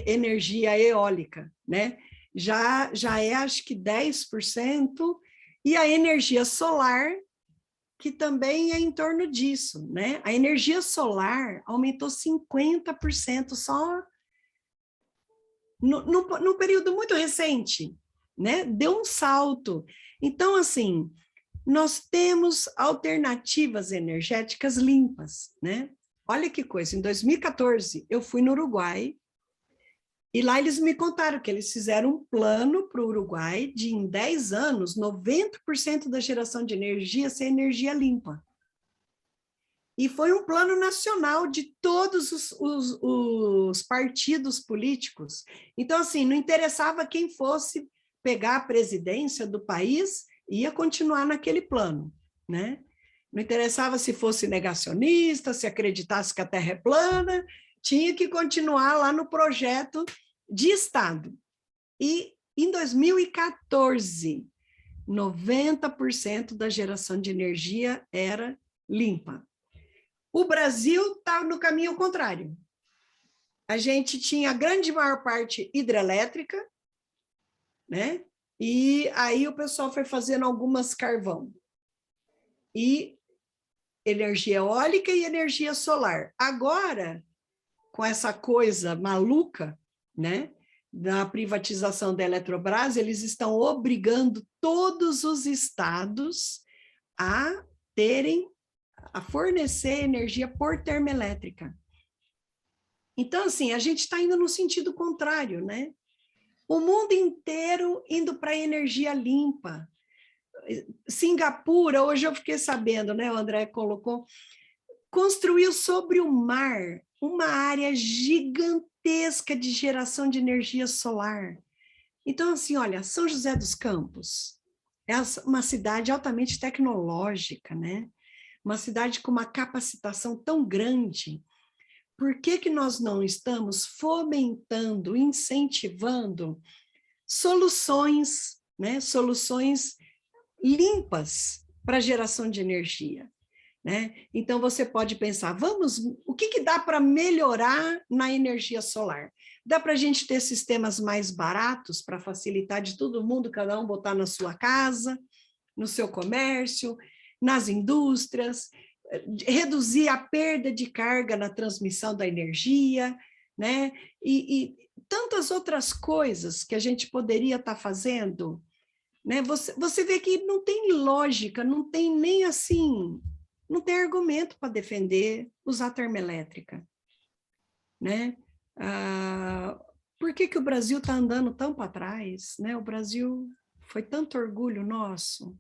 energia eólica, né? Já é, acho que 10%, e a energia solar, que também é em torno disso, né? A energia solar aumentou 50% só no período muito recente, né? Deu um salto. Então, assim, nós temos alternativas energéticas limpas, né? Olha que coisa, em 2014 eu fui no Uruguai e lá eles me contaram que eles fizeram um plano para o Uruguai de, em 10 anos, 90% da geração de energia ser energia limpa. E foi um plano nacional de todos os partidos políticos. Então, assim, não interessava quem fosse pegar a presidência do país, ia continuar naquele plano, né? Não interessava se fosse negacionista, se acreditasse que a Terra é plana, tinha que continuar lá no projeto de Estado. E em 2014, 90% da geração de energia era limpa. O Brasil está no caminho contrário. A gente tinha a grande maior parte hidrelétrica, né? E aí o pessoal foi fazendo algumas carvão. E energia eólica e energia solar. Agora, com essa coisa maluca, né, da privatização da Eletrobras, eles estão obrigando todos os estados a fornecer energia por termoelétrica. Então, assim, a gente está indo no sentido contrário, né? O mundo inteiro indo para a energia limpa. Singapura, hoje eu fiquei sabendo, né? O André colocou, construiu sobre o mar uma área gigantesca de geração de energia solar. Então, assim, olha, São José dos Campos é uma cidade altamente tecnológica, né? Uma cidade com uma capacitação tão grande. Por que nós não estamos fomentando, incentivando soluções, né? Soluções limpas para a geração de energia, né? Então você pode pensar, o que dá para melhorar na energia solar? Dá para a gente ter sistemas mais baratos para facilitar de todo mundo, cada um botar na sua casa, no seu comércio, nas indústrias, reduzir a perda de carga na transmissão da energia, né? E tantas outras coisas que a gente poderia estar fazendo, né? Você vê que não tem lógica, não tem nem assim, não tem argumento para defender usar termoelétrica, né? Por que o Brasil está andando tão para trás, né? O Brasil foi tanto orgulho nosso.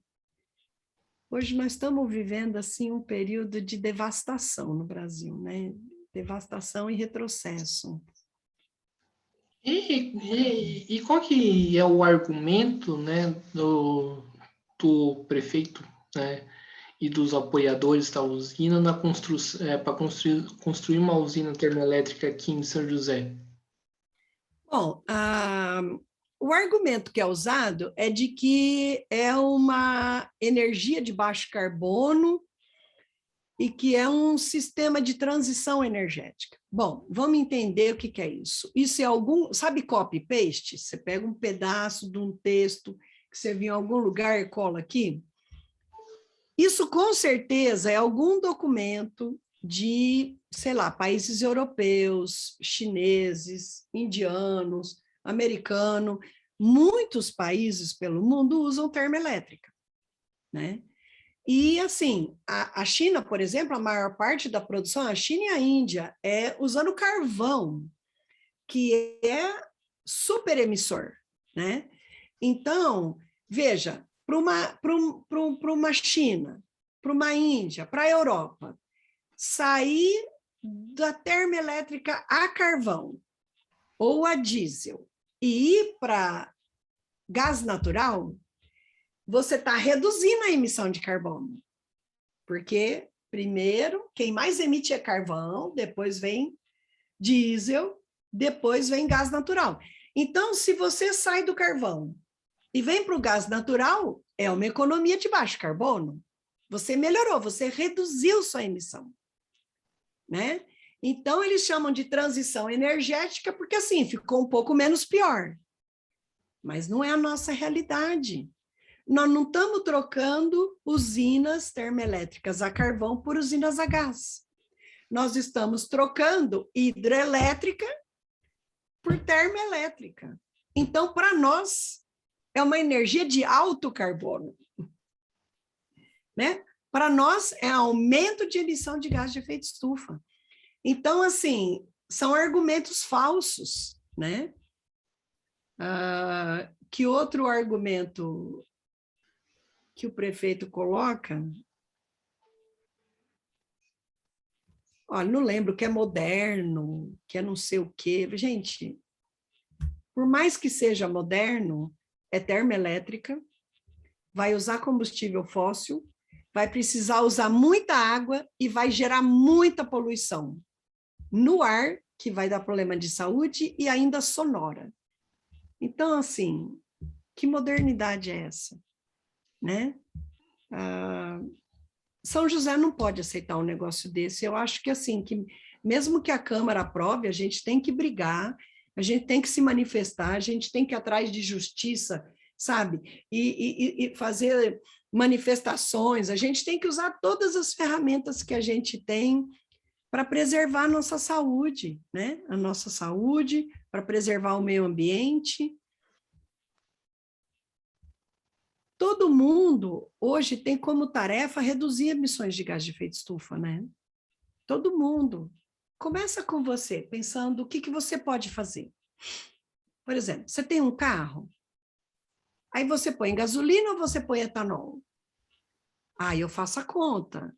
Hoje nós estamos vivendo assim um período de devastação no Brasil, né? Devastação e retrocesso. E qual que é o argumento, né, do prefeito, né, e dos apoiadores da usina para construir uma usina termoelétrica aqui em São José? Bom, o argumento que é usado é de que é uma energia de baixo carbono e que é um sistema de transição energética. Bom, vamos entender o que é isso. Isso é sabe copy-paste? Você pega um pedaço de um texto que você viu em algum lugar e cola aqui. Isso com certeza é algum documento de, sei lá, países europeus, chineses, indianos, americanos. Muitos países pelo mundo usam termoelétrica, né? E, assim, a China, por exemplo, a maior parte da produção, a China e a Índia, é usando carvão, que é super emissor, né? Então, veja, para uma China, para uma Índia, para a Europa, sair da termoelétrica a carvão ou a diesel e ir para gás natural, você está reduzindo a emissão de carbono. Porque, primeiro, quem mais emite é carvão, depois vem diesel, depois vem gás natural. Então, se você sai do carvão e vem para o gás natural, é uma economia de baixo carbono. Você melhorou, você reduziu sua emissão, né? Então, eles chamam de transição energética porque, assim, ficou um pouco menos pior. Mas não é a nossa realidade. Nós não estamos trocando usinas termoelétricas a carvão por usinas a gás. Nós estamos trocando hidrelétrica por termoelétrica. Então, para nós, é uma energia de alto carbono, né? Para nós, é aumento de emissão de gás de efeito estufa. Então, assim, são argumentos falsos, né? Que outro argumento que o prefeito coloca? Olha, não lembro, que é moderno, que é não sei o quê. Gente, por mais que seja moderno, é termoelétrica, vai usar combustível fóssil, vai precisar usar muita água e vai gerar muita poluição no ar, que vai dar problema de saúde e ainda sonora. Então, assim, que modernidade é essa? Né? São José não pode aceitar um negócio desse. Eu acho que, assim, que mesmo que a Câmara aprove, a gente tem que brigar, a gente tem que se manifestar, a gente tem que ir atrás de justiça, sabe? E fazer manifestações, a gente tem que usar todas as ferramentas que a gente tem para preservar a nossa saúde, né? A nossa saúde, para preservar o meio ambiente. Todo mundo hoje tem como tarefa reduzir emissões de gás de efeito estufa, né? Todo mundo. Começa com você, pensando o que você pode fazer. Por exemplo, você tem um carro, aí você põe gasolina ou você põe etanol? Eu faço a conta.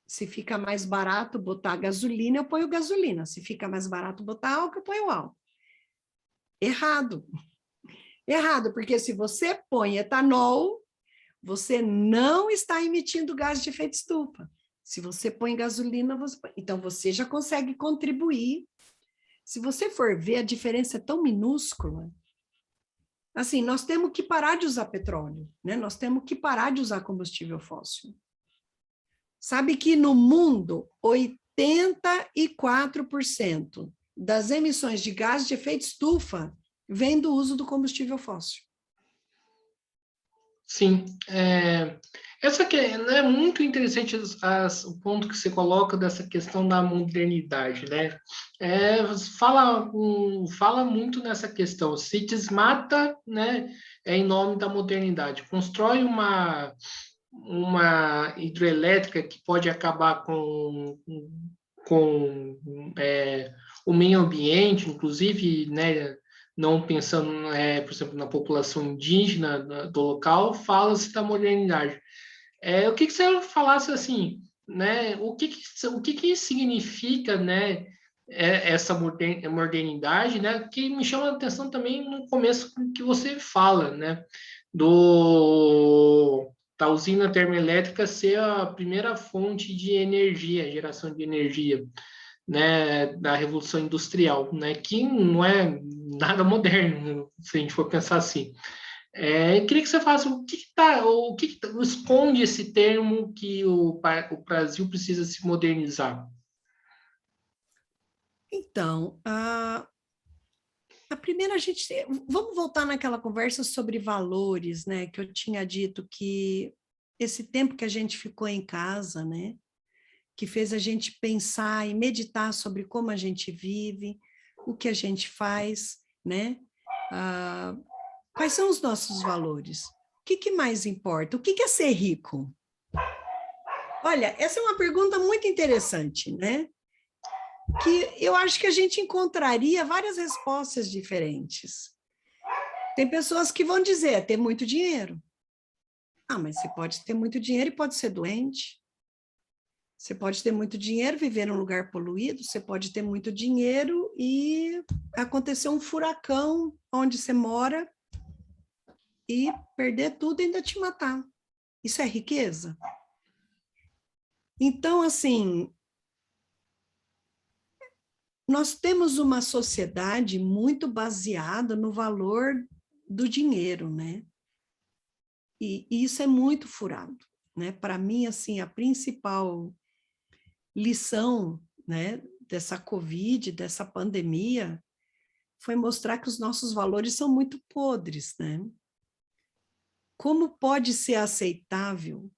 Se fica mais barato botar gasolina, eu ponho gasolina. Se fica mais barato botar álcool, eu ponho álcool. Errado. Errado, porque se você põe etanol, você não está emitindo gás de efeito estufa. Se você põe gasolina, então você já consegue contribuir. Se você for ver, a diferença é tão minúscula. Assim, nós temos que parar de usar petróleo, né? Nós temos que parar de usar combustível fóssil. Sabe que no mundo, 84% das emissões de gás de efeito estufa vem do uso do combustível fóssil. Sim, essa que é muito interessante o ponto que você coloca dessa questão da modernidade, né? Fala muito nessa questão, se desmata, né, em nome da modernidade, constrói uma hidrelétrica que pode acabar com o meio ambiente, inclusive, né, não pensando, por exemplo, na população indígena do local, fala-se da modernidade. Eu queria que você falasse assim, né, o que significa, né, essa modernidade, né, que me chama a atenção também no começo que você fala, né, da usina termoelétrica ser a primeira fonte de energia, geração de energia, né, da Revolução Industrial, né, que não é nada moderno, se a gente for pensar assim. Eu queria que você falasse o que esconde esse termo que o Brasil precisa se modernizar. Então, a primeira vamos voltar naquela conversa sobre valores, né, que eu tinha dito que esse tempo que a gente ficou em casa, né, que fez a gente pensar e meditar sobre como a gente vive, o que a gente faz, né? Quais são os nossos valores? O que mais importa? O que é ser rico? Olha, essa é uma pergunta muito interessante, né? Que eu acho que a gente encontraria várias respostas diferentes. Tem pessoas que vão dizer, ter muito dinheiro. Mas você pode ter muito dinheiro e pode ser doente. Você pode ter muito dinheiro, viver num lugar poluído, você pode ter muito dinheiro e acontecer um furacão onde você mora e perder tudo e ainda te matar. Isso é riqueza? Então, assim, nós temos uma sociedade muito baseada no valor do dinheiro, né? E isso é muito furado, né? Para mim, assim, a principal lição, né, dessa Covid, dessa pandemia, foi mostrar que os nossos valores são muito podres, né? Como pode ser aceitável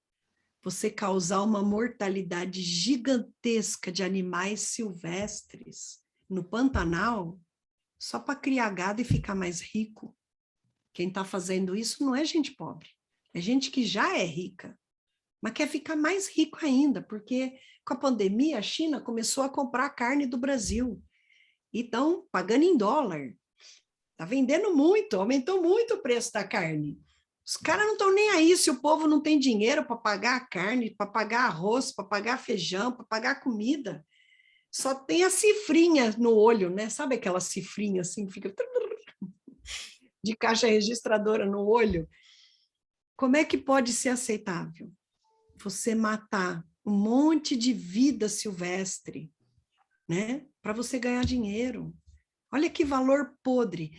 você causar uma mortalidade gigantesca de animais silvestres no Pantanal só para criar gado e ficar mais rico? Quem está fazendo isso não é gente pobre, é gente que já é rica, mas quer ficar mais rico ainda, porque com a pandemia a China começou a comprar a carne do Brasil e estão pagando em dólar. Está vendendo muito, aumentou muito o preço da carne. Os caras não estão nem aí se o povo não tem dinheiro para pagar a carne, para pagar arroz, para pagar feijão, para pagar comida. Só tem a cifrinha no olho, né? Sabe aquela cifrinha assim que fica de caixa registradora no olho? Como é que pode ser aceitável você matar um monte de vida silvestre, né? Para você ganhar dinheiro? Olha que valor podre.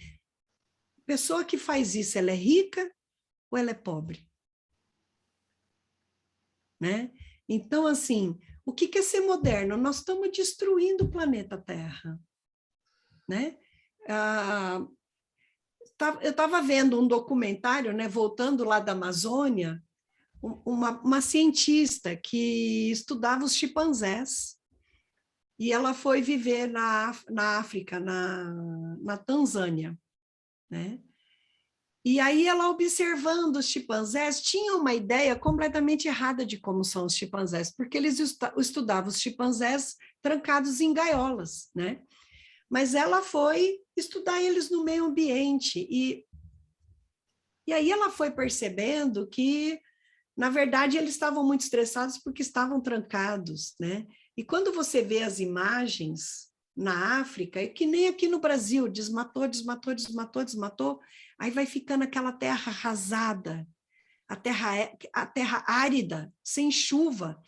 A pessoa que faz isso, ela é rica ou ela é pobre? Né? Então, assim, o que é ser moderno? Nós estamos destruindo o planeta Terra. Né? Eu estava vendo um documentário, né, voltando lá da Amazônia, uma cientista que estudava os chimpanzés, e ela foi viver na África, na Tanzânia, né? E aí ela, observando os chimpanzés, tinha uma ideia completamente errada de como são os chimpanzés, porque eles estudavam os chimpanzés trancados em gaiolas, né? Mas ela foi estudar eles no meio ambiente, e aí ela foi percebendo que, na verdade, eles estavam muito estressados porque estavam trancados, né? E quando você vê as imagens na África, é que nem aqui no Brasil, desmatou, desmatou, desmatou, desmatou, aí vai ficando aquela terra arrasada, a terra árida, sem chuva.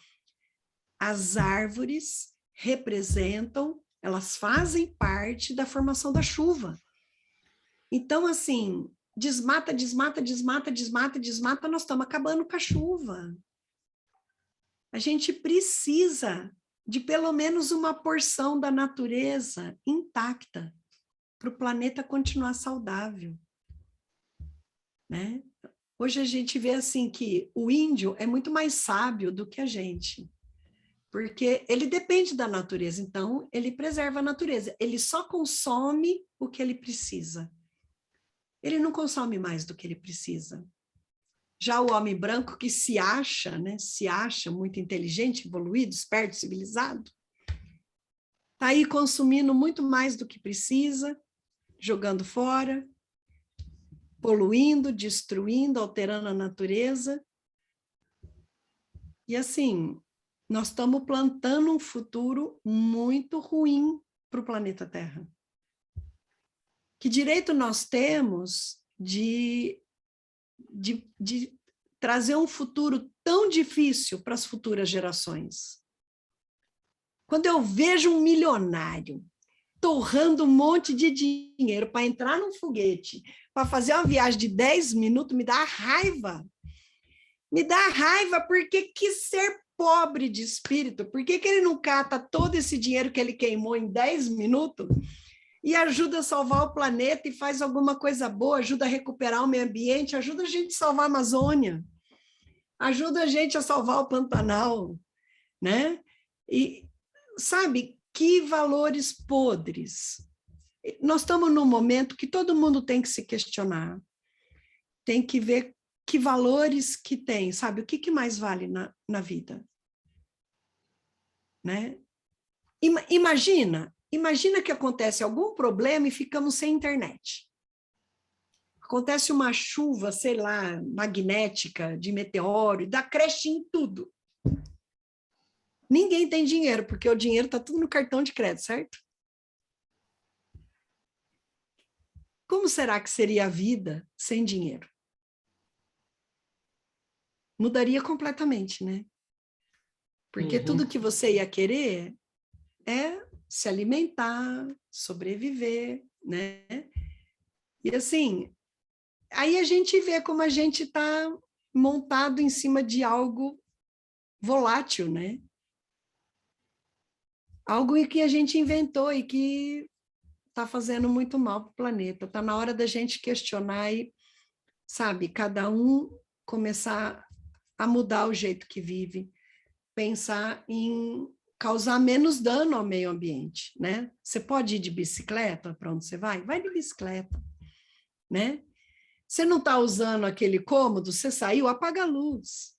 As árvores representam, elas fazem parte da formação da chuva. Então, assim, desmata, desmata, desmata, desmata, desmata, nós estamos acabando com a chuva. A gente precisa de pelo menos uma porção da natureza intacta para o planeta continuar saudável, né? Hoje a gente vê assim que o índio é muito mais sábio do que a gente, porque ele depende da natureza, então ele preserva a natureza, ele só consome o que ele precisa. Ele não consome mais do que ele precisa. Já o homem branco, que se acha, né, se acha muito inteligente, evoluído, esperto, civilizado, está aí consumindo muito mais do que precisa, jogando fora, poluindo, destruindo, alterando a natureza. E assim, nós estamos plantando um futuro muito ruim para o planeta Terra. Que direito nós temos de trazer um futuro tão difícil para as futuras gerações? Quando eu vejo um milionário torrando um monte de dinheiro para entrar num foguete, para fazer uma viagem de 10 minutos, me dá raiva. Me dá raiva porque quis ser pobre de espírito. Por que ele não cata todo esse dinheiro que ele queimou em 10 minutos e ajuda a salvar o planeta e faz alguma coisa boa, ajuda a recuperar o meio ambiente, ajuda a gente a salvar a Amazônia, ajuda a gente a salvar o Pantanal, né? E, sabe, que valores podres. Nós estamos num momento que todo mundo tem que se questionar, tem que ver que valores que tem, sabe? O que mais vale na vida? Né? Imagina que acontece algum problema e ficamos sem internet. Acontece uma chuva, sei lá, magnética, de meteoro, e dá creche em tudo. Ninguém tem dinheiro, porque o dinheiro está tudo no cartão de crédito, certo? Como será que seria a vida sem dinheiro? Mudaria completamente, né? Porque tudo que você ia querer é se alimentar, sobreviver, né? E assim, aí a gente vê como a gente está montado em cima de algo volátil, né? Algo que a gente inventou e que está fazendo muito mal para o planeta. Está na hora da gente questionar e, sabe, cada um começar a mudar o jeito que vive, pensar em causar menos dano ao meio ambiente, né? Você pode ir de bicicleta para onde você vai? Vai de bicicleta, né? Você não está usando aquele cômodo, você saiu, apaga a luz,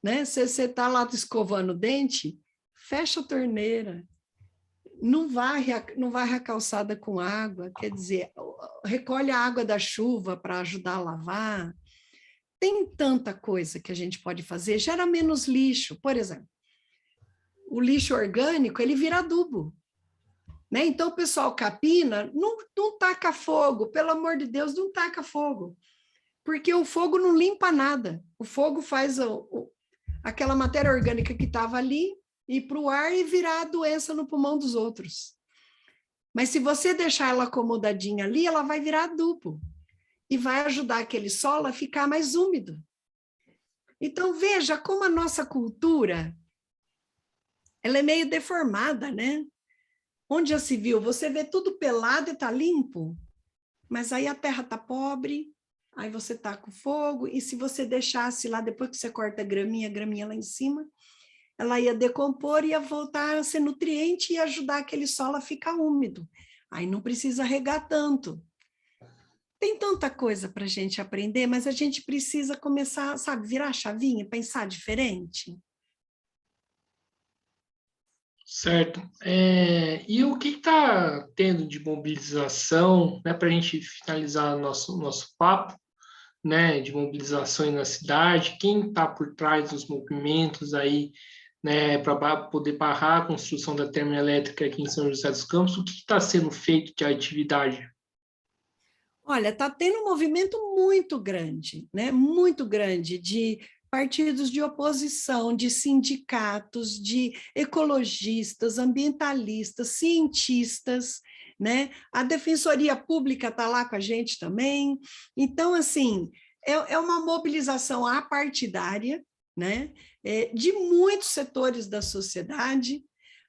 né? Você está lá escovando o dente, fecha a torneira, não varre a calçada com água, quer dizer, recolhe a água da chuva para ajudar a lavar. Tem tanta coisa que a gente pode fazer, gera menos lixo, por exemplo. O lixo orgânico, ele vira adubo, né? Então, o pessoal capina, não taca fogo, pelo amor de Deus, não taca fogo, porque o fogo não limpa nada. O fogo faz aquela matéria orgânica que estava ali ir para o ar e virar a doença no pulmão dos outros. Mas se você deixar ela acomodadinha ali, ela vai virar adubo e vai ajudar aquele solo a ficar mais úmido. Então, veja como a nossa cultura ela é meio deformada, né? Onde já se viu, você vê tudo pelado e está limpo, mas aí a terra está pobre, aí você está com fogo, e se você deixasse lá, depois que você corta a graminha lá em cima, ela ia decompor, ia voltar a ser nutriente e ajudar aquele solo a ficar úmido. Aí não precisa regar tanto. Tem tanta coisa para a gente aprender, mas a gente precisa começar, sabe, virar a chavinha, pensar diferente. Certo. E o que está tendo de mobilização, né, para a gente finalizar nosso papo, né, de mobilizações na cidade? Quem está por trás dos movimentos aí, né, para poder barrar a construção da termoelétrica aqui em São José dos Campos? O que está sendo feito de atividade? Olha, está tendo um movimento muito grande, né? Muito grande, de partidos de oposição, de sindicatos, de ecologistas, ambientalistas, cientistas, né? A Defensoria Pública está lá com a gente também. Então, assim, é uma mobilização apartidária, né? De muitos setores da sociedade,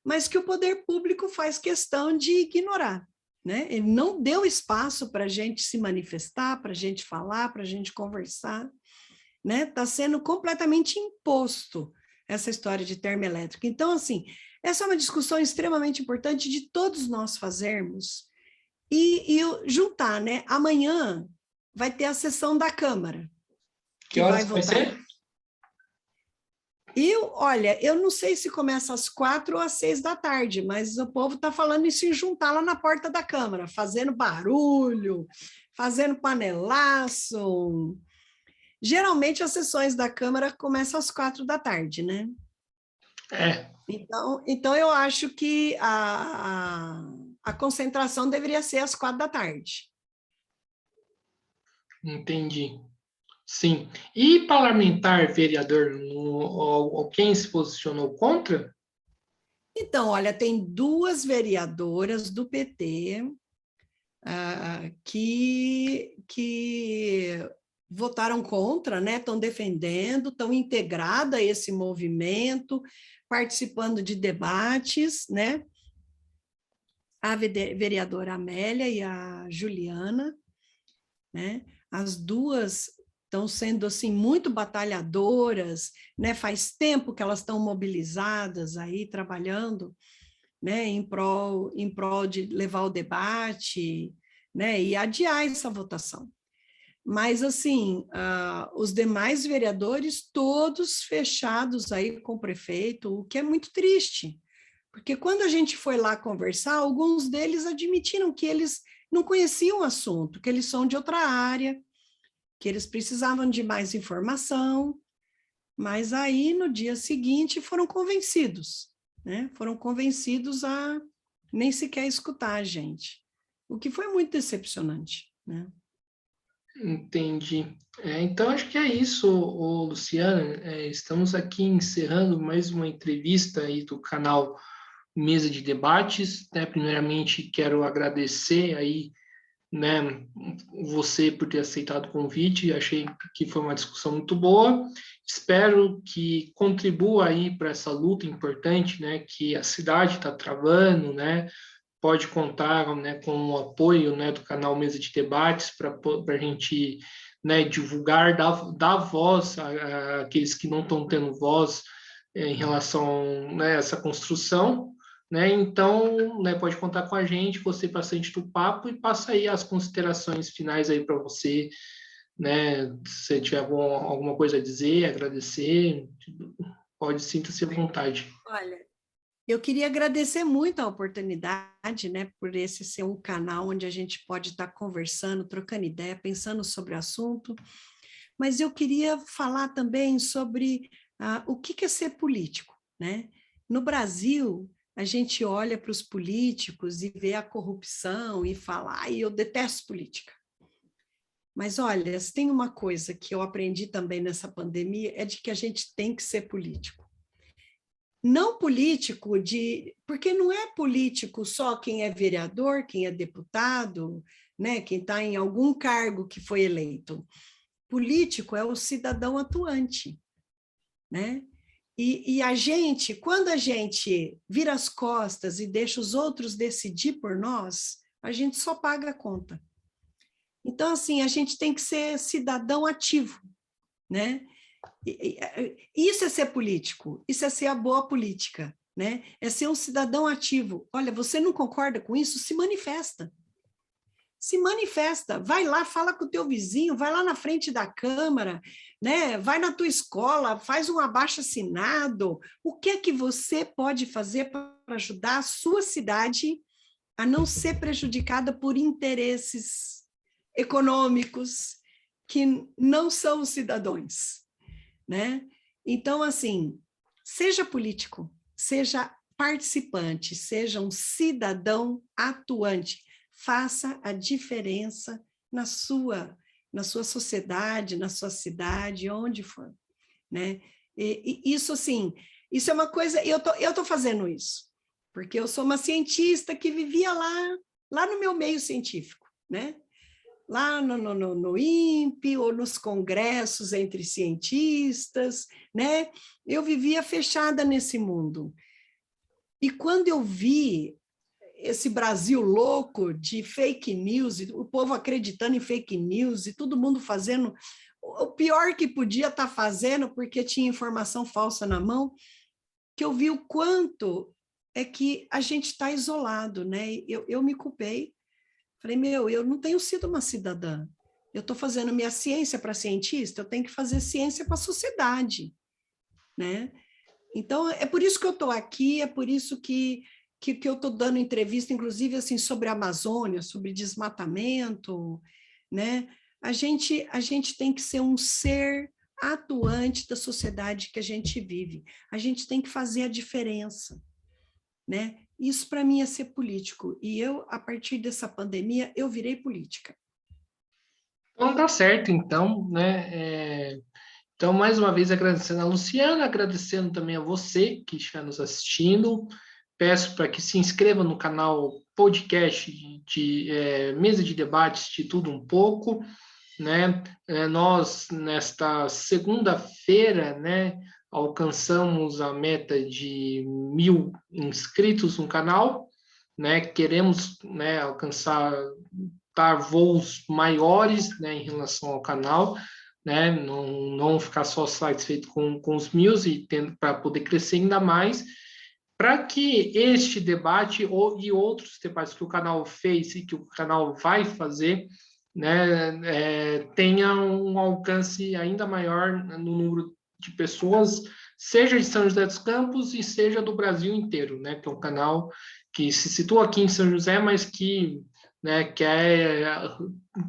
mas que o poder público faz questão de ignorar. Né? Ele não deu espaço para a gente se manifestar, para a gente falar, para a gente conversar. Né? Está sendo completamente imposto essa história de termoelétrica. Então, assim, essa é uma discussão extremamente importante de todos nós fazermos e juntar, né? Amanhã vai ter a sessão da Câmara, Que horas vai ser? Olha, eu não sei se começa às 4 ou às 6 da tarde, mas o povo está falando em se juntar lá na porta da Câmara, fazendo barulho, fazendo panelaço. Geralmente as sessões da Câmara começam às 4 da tarde, né? Então eu acho que a concentração deveria ser às 4 da tarde. Entendi. Sim. E parlamentar, vereador, quem se posicionou contra? Então, olha, tem 2 vereadoras do PT que votaram contra, né? Estão defendendo, estão integradas a esse movimento, participando de debates, né? A vereadora Amélia e a Juliana, né? As duas estão sendo assim muito batalhadoras, né? Faz tempo que elas estão mobilizadas aí trabalhando, né? Em prol de levar o debate, né? E adiar essa votação. Mas assim, os demais vereadores todos fechados aí com o prefeito, o que é muito triste, porque quando a gente foi lá conversar, alguns deles admitiram que eles não conheciam o assunto, que eles são de outra área, que eles precisavam de mais informação, Mas aí, no dia seguinte, foram convencidos, né? Foram convencidos a nem sequer escutar a gente, o que foi muito decepcionante, né? Entendi. Então, acho que é isso, Luciana. Estamos aqui encerrando mais uma entrevista aí do canal Mesa de Debates, né? Primeiramente, quero agradecer aí, né, você por ter aceitado o convite. Achei que foi uma discussão muito boa. Espero que contribua aí para essa luta importante, né, que a cidade está travando, né? Pode contar, né, com o apoio, né, do canal Mesa de Debates para a gente, né, divulgar, dar voz àqueles que não estão tendo voz em relação, né, a essa construção. Né? Então, né, pode contar com a gente, gostei bastante do papo e passa aí as considerações finais aí para você, né? Se você tiver alguma coisa a dizer, agradecer, pode sinta-se à vontade. Olha, eu queria agradecer muito a oportunidade, né, por esse ser um canal onde a gente pode estar conversando, trocando ideia, pensando sobre o assunto, mas eu queria falar também sobre o que é ser político, né? No Brasil, a gente olha para os políticos e vê a corrupção e fala, ai, eu detesto política. Mas olha, se tem uma coisa que eu aprendi também nessa pandemia, é de que a gente tem que ser político. Não político porque não é político só quem é vereador, quem é deputado, né, quem está em algum cargo que foi eleito. Político é o cidadão atuante, né? E a gente, quando a gente vira as costas e deixa os outros decidir por nós, a gente só paga a conta. Então, assim, a gente tem que ser cidadão ativo, né? Isso é ser político, isso é ser a boa política, né? É ser um cidadão ativo. Olha, você não concorda com isso? Se manifesta. Se manifesta, vai lá, fala com o teu vizinho, vai lá na frente da Câmara, né? Vai na tua escola, faz um abaixo-assinado. O que é que você pode fazer para ajudar a sua cidade a não ser prejudicada por interesses econômicos que não são os cidadãos, né? Então, assim, seja político, seja participante, seja um cidadão atuante, faça a diferença na sua sociedade, na sua cidade, onde for, né? E isso, assim, isso é uma coisa, eu tô fazendo isso, porque eu sou uma cientista que vivia lá no meu meio científico, né? Lá no INPE ou nos congressos entre cientistas, né? Eu vivia fechada nesse mundo. E quando eu vi esse Brasil louco de fake news, o povo acreditando em fake news e todo mundo fazendo o pior que podia estar fazendo porque tinha informação falsa na mão, que eu vi o quanto é que a gente está isolado, né? Eu me culpei. Falei, eu não tenho sido uma cidadã. Eu estou fazendo minha ciência para cientista, eu tenho que fazer ciência para a sociedade, né? Então, é por isso que eu estou aqui, é por isso que eu estou dando entrevista, inclusive, assim, sobre a Amazônia, sobre desmatamento, né? A gente tem que ser um ser atuante da sociedade que a gente vive. A gente tem que fazer a diferença, né? Isso para mim é ser político. E eu, a partir dessa pandemia, eu virei política. Então, tá certo, então, né? Então, mais uma vez, agradecendo a Luciana, agradecendo também a você que está nos assistindo. Peço para que se inscreva no canal podcast Mesa de Debates de Tudo Um Pouco, né? Nós, nesta segunda-feira, né, alcançamos a meta de 1.000 inscritos no canal, né? Queremos, né, alcançar, dar voos maiores, né, em relação ao canal, né? Não ficar só satisfeito com os 1.000 e para poder crescer ainda mais, para que este debate e outros debates que o canal fez e que o canal vai fazer, né, tenha um alcance ainda maior no número de pessoas, seja de São José dos Campos e seja do Brasil inteiro, né, que é um canal que se situa aqui em São José, mas que, né,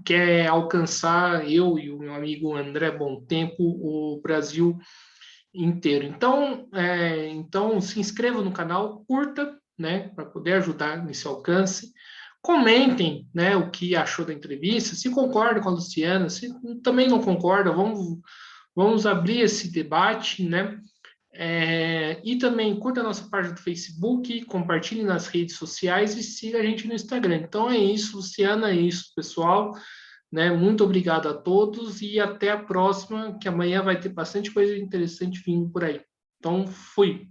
quer alcançar, eu e o meu amigo André Bom Tempo, o Brasil inteiro. Então se inscreva no canal, curta, né, para poder ajudar nesse alcance. Comentem, né, o que achou da entrevista, se concorda com a Luciana, se também não concorda, vamos abrir esse debate, né? E também curta a nossa página do Facebook, compartilhe nas redes sociais e siga a gente no Instagram. Então é isso, Luciana, é isso, pessoal. Né? Muito obrigado a todos e até a próxima, que amanhã vai ter bastante coisa interessante vindo por aí. Então, fui.